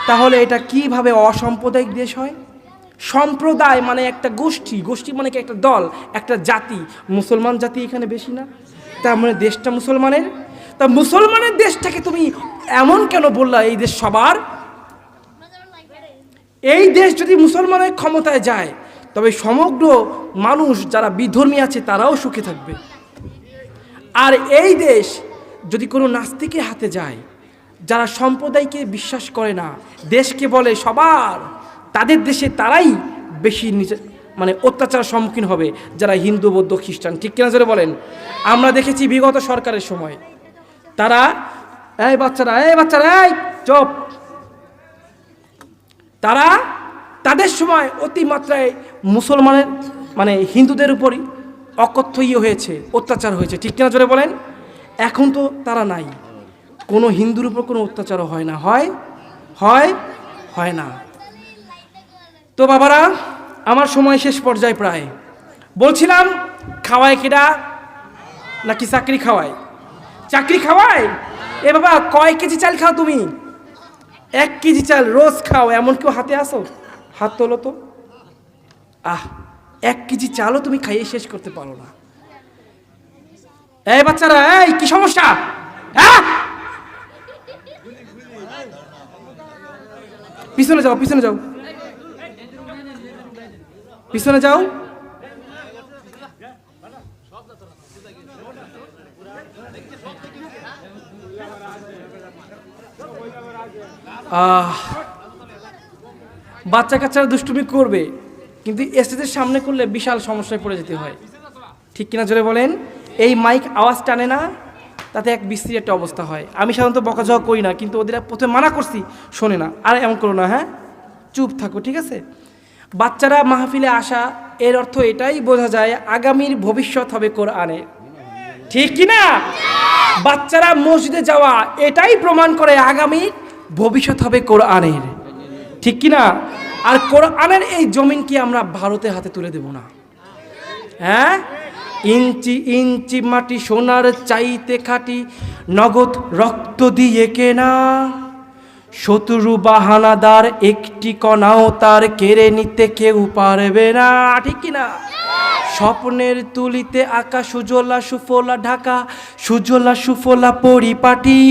তাহলে এটা কিভাবে অসাম্প্রদায়িক দেশ হয়? সম্প্রদায় মানে একটা গোষ্ঠী, গোষ্ঠী মানে কি একটা দল, একটা জাতি। মুসলমান জাতি এখানে বেশি না, তার মানে দেশটা মুসলমানের। তা মুসলমানের দেশটাকে তুমি এমন কেন বললা এই দেশ সবার? এই দেশ যদি মুসলমানের ক্ষমতায় যায় তবে সমগ্র মানুষ যারা বিধর্মী আছে তারাও সুখে থাকবে। আর এই দেশ যদি কোনো নাস্তিকের হাতে যায়, যারা সম্প্রদায়কে বিশ্বাস করে না, দেশকে বলে সবার, তাদের দেশে তারাই বেশি মানে অত্যাচারের সম্মুখীন হবে, যারা হিন্দু, বৌদ্ধ, খ্রিস্টান। ঠিক কিনা জোরে বলেন। আমরা দেখেছি বিগত সরকারের সময় তারা, এই বাচ্চারা এই চুপ, তারা তাদের সময় অতিমাত্রায় মুসলমানের মানে হিন্দুদের উপরই অকথ্য হয়েছে, অত্যাচার হয়েছে। ঠিক কিনা জোরে বলেন। এখন তো তারা নাই, কোনো হিন্দুর উপর কোনো অত্যাচারও হয় না, হয় না। তো বাবারা, আমার সময় শেষ পর্যায়ে প্রায়। বলছিলাম খাওয়ায় কেডা নাকি চাকরি খাওয়ায়? চাকরি খাওয়ায়। এ বাবা, কয় কেজি চাল খাও তুমি? 1 কেজি চাল রোজ খাও, এমন কেউ হাতে আসো? হাত তোলো তো। 1 কেজি চালও তুমি খাইয়ে শেষ করতে পারো না। এই বাচ্চারা, এই কি সমস্যা? পিছনে যাও, পিছনে যাও, পিছনে যাও। বাচ্চা কাচ্চারা দুষ্টুমি করবে, কিন্তু স্টেজের সামনে করলে বিশাল সমস্যায় পড়ে যেতে হয়। ঠিক কিনা জোরে বলেন। এই মাইক আওয়াজ টানে না, তাতে এক বিশ্রী একটা অবস্থা হয়। আমি সাধারণত বকাঝকা করি না, কিন্তু ওদের প্রথমে মানা করছি, শোনে না। আর এমন করো না, হ্যাঁ, চুপ থাকো, ঠিক আছে? বাচ্চারা মাহফিলে আসা, এর অর্থ এটাই বোঝা যায় আগামীর ভবিষ্যৎ হবে কোরআনের। ঠিক কিনা? বাচ্চারা মসজিদে যাওয়া এটাই প্রমাণ করে আগামীর ভবিষ্যৎ হবে কোরআনের। ঠিক কিনা? আর কোরআনের এই জমিন কি আমরা ভারতের হাতে তুলে দেব না? হ্যাঁ, ইঞ্চি ইঞ্চি মাটি সোনার চাইতে খাঁটি, নগদ রক্ত দিয়ে কেনা, শত্রু বাহানাদার একটি কণাও তার কেড়ে নিতে কেউ পারবে না। ঠিক কিনা? স্বপ্নের তুলিতে আঁকা সুজলা সুফলা ঢাকা, সুজলা সুফলা পরিপাটি,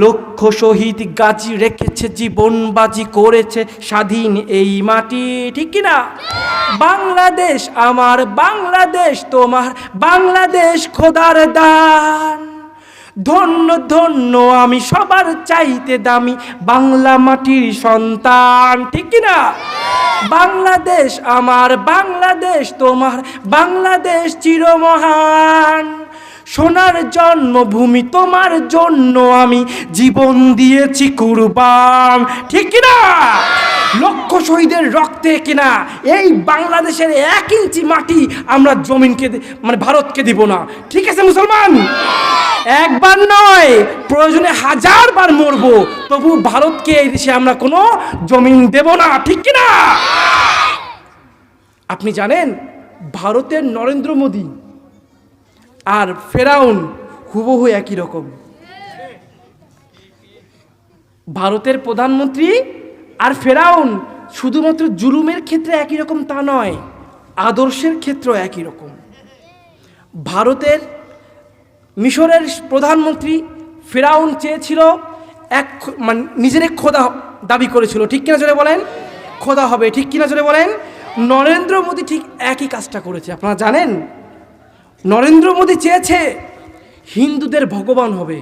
লক্ষ শহীদ গাজী রেখেছে জীবন বাজি, করেছে স্বাধীন এই মাটি। ঠিক কিনা? বাংলাদেশ আমার, বাংলাদেশ তোমার, বাংলাদেশ খোদার দান, ধন্য ধন্য আমি সবার চাইতে দামি বাংলা মাটির সন্তান। ঠিক কিনা? বাংলাদেশ আমার, বাংলাদেশ তোমার, বাংলাদেশ চিরমহান, সোনার জন্মভূমি তোমার জন্য আমি জীবন দিয়েছি কুরবান। ঠিক কিনা? লক্ষ শহীদের রক্তে কিনা এই বাংলাদেশের 1 ইঞ্চি মাটি আমরা জমিনকে মানে ভারতকে দিব না। ঠিক আছে মুসলমান? একবার নয়, প্রয়োজনে 1000 বার মরবো, তবু ভারতকে এই দেশে আমরা কোনো জমিন দেব না। ঠিক কিনা? আপনি জানেন ভারতের নরেন্দ্র মোদী আর ফেরাউন হুবহু একই রকম। ভারতের প্রধানমন্ত্রী আর ফেরাউন শুধুমাত্র জুলুমের ক্ষেত্রে একই রকম তা নয়, আদর্শের ক্ষেত্রেও একই রকম। ভারতের মিশরের প্রধানমন্ত্রী ফেরাউন চেয়েছিল মানে নিজের খোদা দাবি করেছিল। ঠিক কিনা জোরে বলেন? খোদা হবে। ঠিক কিনা জোরে বলেন? নরেন্দ্র মোদী ঠিক একই কাজটা করেছে। আপনারা জানেন নরেন্দ্র মোদী চেয়েছে হিন্দুদের ভগবান হবে।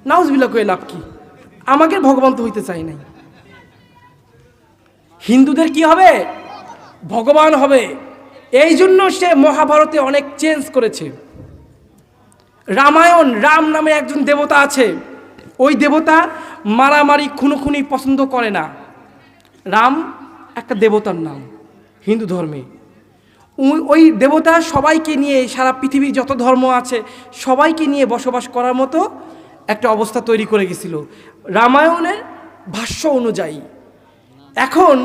নাউজুবিল্লাহ কয়ে লাভ কি? আমাকে ভগবান তো হইতে চাই নাই। হিন্দুদের কি হবে? ভগবান হবে। এই জন্য সে মহাভারতে অনেক চেঞ্জ করেছে। রামায়ণ, রাম নামে একজন দেবতা আছে, ওই দেবতা মারামারি খুনোখুনি পছন্দ করে না। রাম একটা দেবতার নাম হিন্দু ধর্মে। ওই দেবতা সবাইকে নিয়ে, সারা পৃথিবীর যত ধর্ম আছে সবাইকে নিয়ে বসবাস করার মতো একটা অবস্থা তৈরি করে গেছিল রামায়ণের ভাষ্য অনুযায়ী। এখন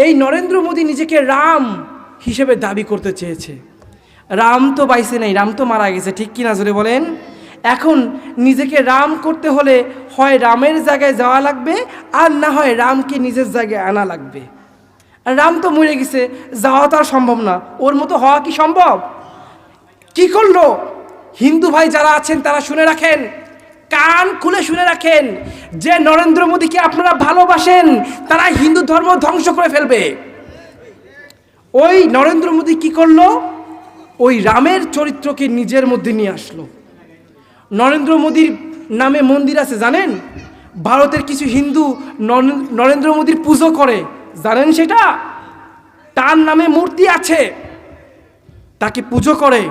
এই নরেন্দ্র মোদী নিজেকে রাম হিসেবে দাবি করতে চেয়েছে। রাম তো বাইসে নেই, রাম তো মারা গেছে, ঠিক কি না জোরে বলেন? এখন নিজেকে রাম করতে হলে হয় রামের জায়গায় যাওয়া লাগবে, আর না হয় রামকে নিজের জায়গায় আনা লাগবে। আর রাম তো মরে গেছে, যাওয়া তো আর সম্ভব না। ওর মতো হওয়া কি সম্ভব? কি করলো? হিন্দু ভাই যারা আছেন তারা শুনে রাখেন, কান খুলে শুনে রাখেন, যে নরেন্দ্র মোদীকে আপনারা ভালোবাসেন তারা হিন্দু ধর্ম ধ্বংস করে ফেলবে। ওই নরেন্দ্র মোদী কি করলো? ওই রামের চরিত্রকে নিজের মধ্যে নিয়ে আসলো। নরেন্দ্র মোদীর নামে মন্দির আছে জানেন? ভারতের কিছু হিন্দু নরেন্দ্র মোদীর পুজো করে, জানেন সেটা? তার নামে মূর্তি আছে, তাকে পুজো করে।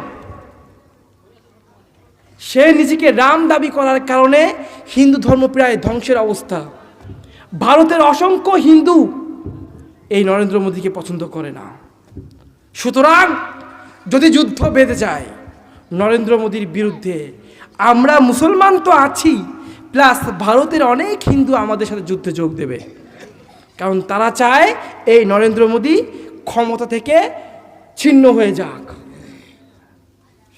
সে নিজেকে রাম দাবি করার কারণে হিন্দু ধর্ম প্রায় ধ্বংসের অবস্থা। ভারতের অসংখ্য হিন্দু এই নরেন্দ্র মোদীকে পছন্দ করে না। সুতরাং যদি যুদ্ধ বেঁধে যায় নরেন্দ্র মোদীর বিরুদ্ধে, আমরা মুসলমান তো আছি, প্লাস ভারতের অনেক হিন্দু আমাদের সাথে যুদ্ধে যোগ দেবে। কারণ তারা চায় এই নরেন্দ্র মোদী ক্ষমতা থেকে ছিন্ন হয়ে যাক।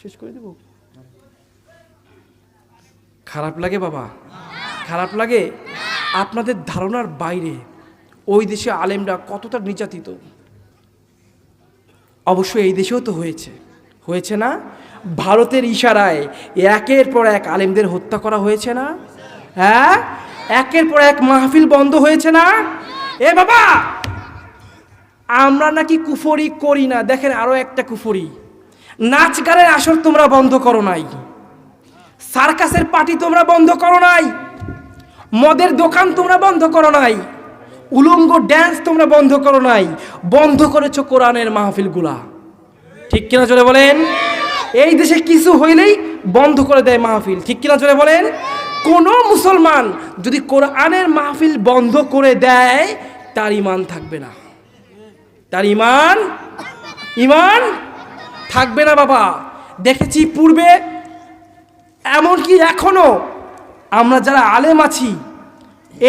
শেষ করে দেব? খারাপ লাগে বাবা? খারাপ লাগে? আপনাদের ধারণার বাইরে ওই দেশে আলেমরা কতটা নির্যাতিত। অবশ্যই এই দেশেও তো হয়েছে না? ভারতের ইশারায় একের পর এক আলেমদের হত্যা করা হয়েছে না? হ্যাঁ, একের পর এক মাহফিল বন্ধ হয়েছে না? এ বাবা, আমরা নাকি কুফরি করি না। দেখেন আরো একটা কুফরি, নাচ গানের আসর তোমরা বন্ধ করো নাই, সার্কাসের পার্টি তোমরা বন্ধ করো নাই, মদের দোকান তোমরা বন্ধ করো নাই, উলঙ্গ ড্যান্স তোমরা বন্ধ করো নাই, বন্ধ করেছো কোরআনের মাহফিলগুলা। ঠিক কিনা চলে বলেন? এই দেশে কিছু হইলেই বন্ধ করে দেয় মাহফিল, ঠিক কিনা চলে বলেন? কোনো মুসলমান যদি কোরআনের মাহফিল বন্ধ করে দেয় তার ঈমান থাকবে না, তার ঈমান থাকবে না বাবা। দেখেছি পূর্বে, এমনকি এখনো আমরা যারা আলেম আছি,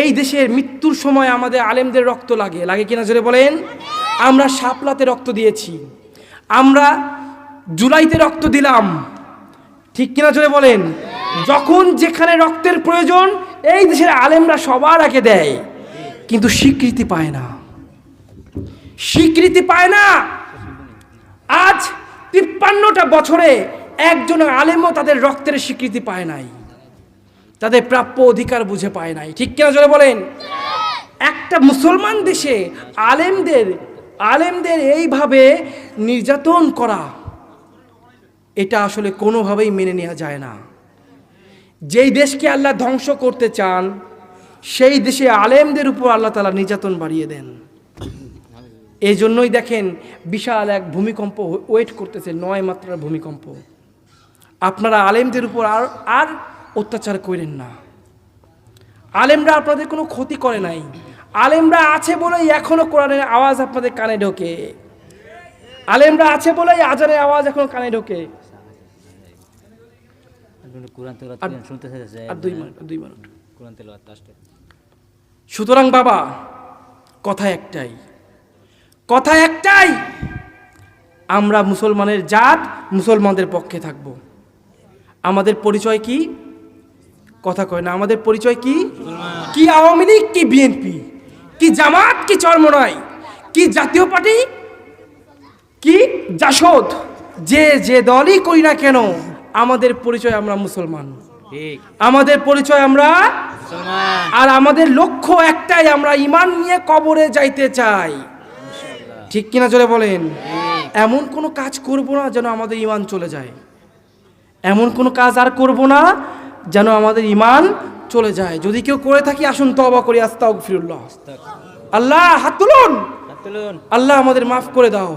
এই দেশের মৃত্যুর সময় আমাদের আলেমদের রক্ত লাগে কিনা জোরে বলেন? আমরা শাপলাতে রক্ত দিয়েছি, আমরা জুলাইতে রক্ত দিলাম, ঠিক কিনা জোরে বলেন? যখন যেখানে রক্তের প্রয়োজন এই দেশের আলেমরা সবার আগে দেয়, কিন্তু স্বীকৃতি পায় না। আজ 53টা বছরে একজন আলেমও তাদের রক্তের স্বীকৃতি পায় নাই, তাদের প্রাপ্য অধিকার বুঝে পায় নাই, ঠিক কিনা জোরে বলেন? একটা মুসলমান দেশে আলেমদের এইভাবে নির্যাতন করা, এটা আসলে কোনোভাবেই মেনে নেওয়া যায় না। যেই দেশকে আল্লাহ ধ্বংস করতে চান সেই দেশে আলেমদের উপর আল্লাহ তাআলা নির্যাতন বাড়িয়ে দেন। এই জন্যই দেখেন বিশাল এক ভূমিকম্প ওয়েট করতেছে, 9 মাত্রার ভূমিকম্প। আপনারা আলেমদের উপর আর অত্যাচার করেন না। আলেমরা আপনাদের কোনো ক্ষতি করে নাই, আলেমরা আছে বলেই এখনো কোরআনের আওয়াজ আপনাদের কানে ঢোকে, আলেমরা আছে বলেই আজানের আওয়াজ এখনো কানে ঢোকে। সুতরাং বাবা, কথা একটাই, আমরা মুসলমানের জাত, মুসলমানদের পক্ষে থাকব। আমাদের পরিচয় কি? কথা কয় না। আমাদের পরিচয় কি? কি আওয়ামী লীগ, কি বিএনপি, কি জামাত, কি চরমনাই, কি জাতীয় পার্টি, কি জাসদ, যে দলই করি না কেন, আমাদের পরিচয় আমরা মুসলমান। আমাদের পরিচয় আমরা মুসলমান, আর আমাদের লক্ষ্য একটাই, আমরা ঈমান নিয়ে কবরে যাইতে চাই, ঠিক কিনা জোরে বলেন? এমন কোনো কাজ করব না যেন আমাদের ঈমান চলে যায়, এমন কোনো কাজ আর করব না যেন আমাদের ঈমান চলে যায়। যদি কেউ করে থাকি আসুন তওবা করি, আস্তাগফিরুল্লাহ। আল্লাহ হাত তুলুন, আল্লাহ আমাদের মাফ করে দাও।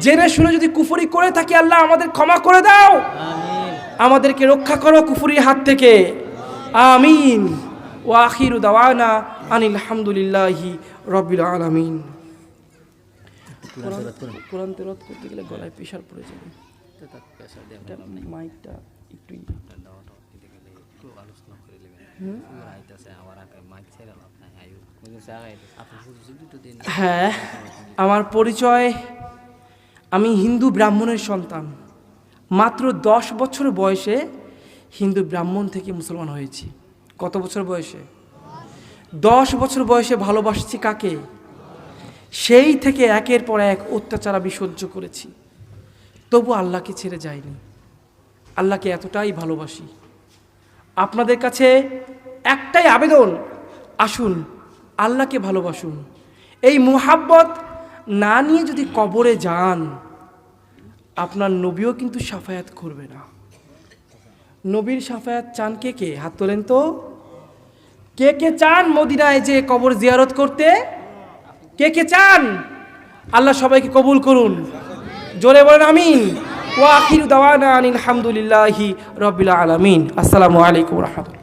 জেনে শুনে যদি কুফরি করে থাকি আল্লাহ আমাদের ক্ষমা করে দাও, আমাদেরকে রক্ষা করো কুফরির হাত থেকে। আমিন। ওয়া আখিরু দাওয়ানা আনিল হামদুলিল্লাহি রাব্বিল আলামিন। কোরআন তেলাওয়াত করতে গেলে গলায় প্রেশার পড়ে যাবে। এটা মাইকটা একটু হ্যাঁ, আমার পরিচয়, আমি হিন্দু ব্রাহ্মণের সন্তান। মাত্র 10 বছর বয়সে হিন্দু ব্রাহ্মণ থেকে মুসলমান হয়েছি। কত বছর বয়সে? 10 বছর বয়সে ভালোবাসছি কাকে? সেই থেকে একের পর এক অত্যাচার আমি সহ্য করেছি, তবু আল্লাহকে ছেড়ে যাইনি। আল্লাহকে এতটাই ভালোবাসি। আপনাদের কাছে একটাই আবেদন, আসুন আল্লাহকে ভালোবাসুন। এই মুহাব্বত না নিয়ে যদি কবরে যান, আপনার নবীও কিন্তু শাফায়াত করবে না। নবীর শাফায়াত চান কে কে? হাত তোলেন তো। কে কে চান মদিনায় যে কবর জিয়ারত করতে? কে কে চান? আল্লাহ সবাইকে কবুল করুন, জোরে বলেন আমিন। ওয়া আখিরু দাওয়ানা আনিল হামদুলিল্লাহি রাব্বিল আলামিন। আসসালামু আলাইকুম ওয়া রাহমাতুল্লাহ।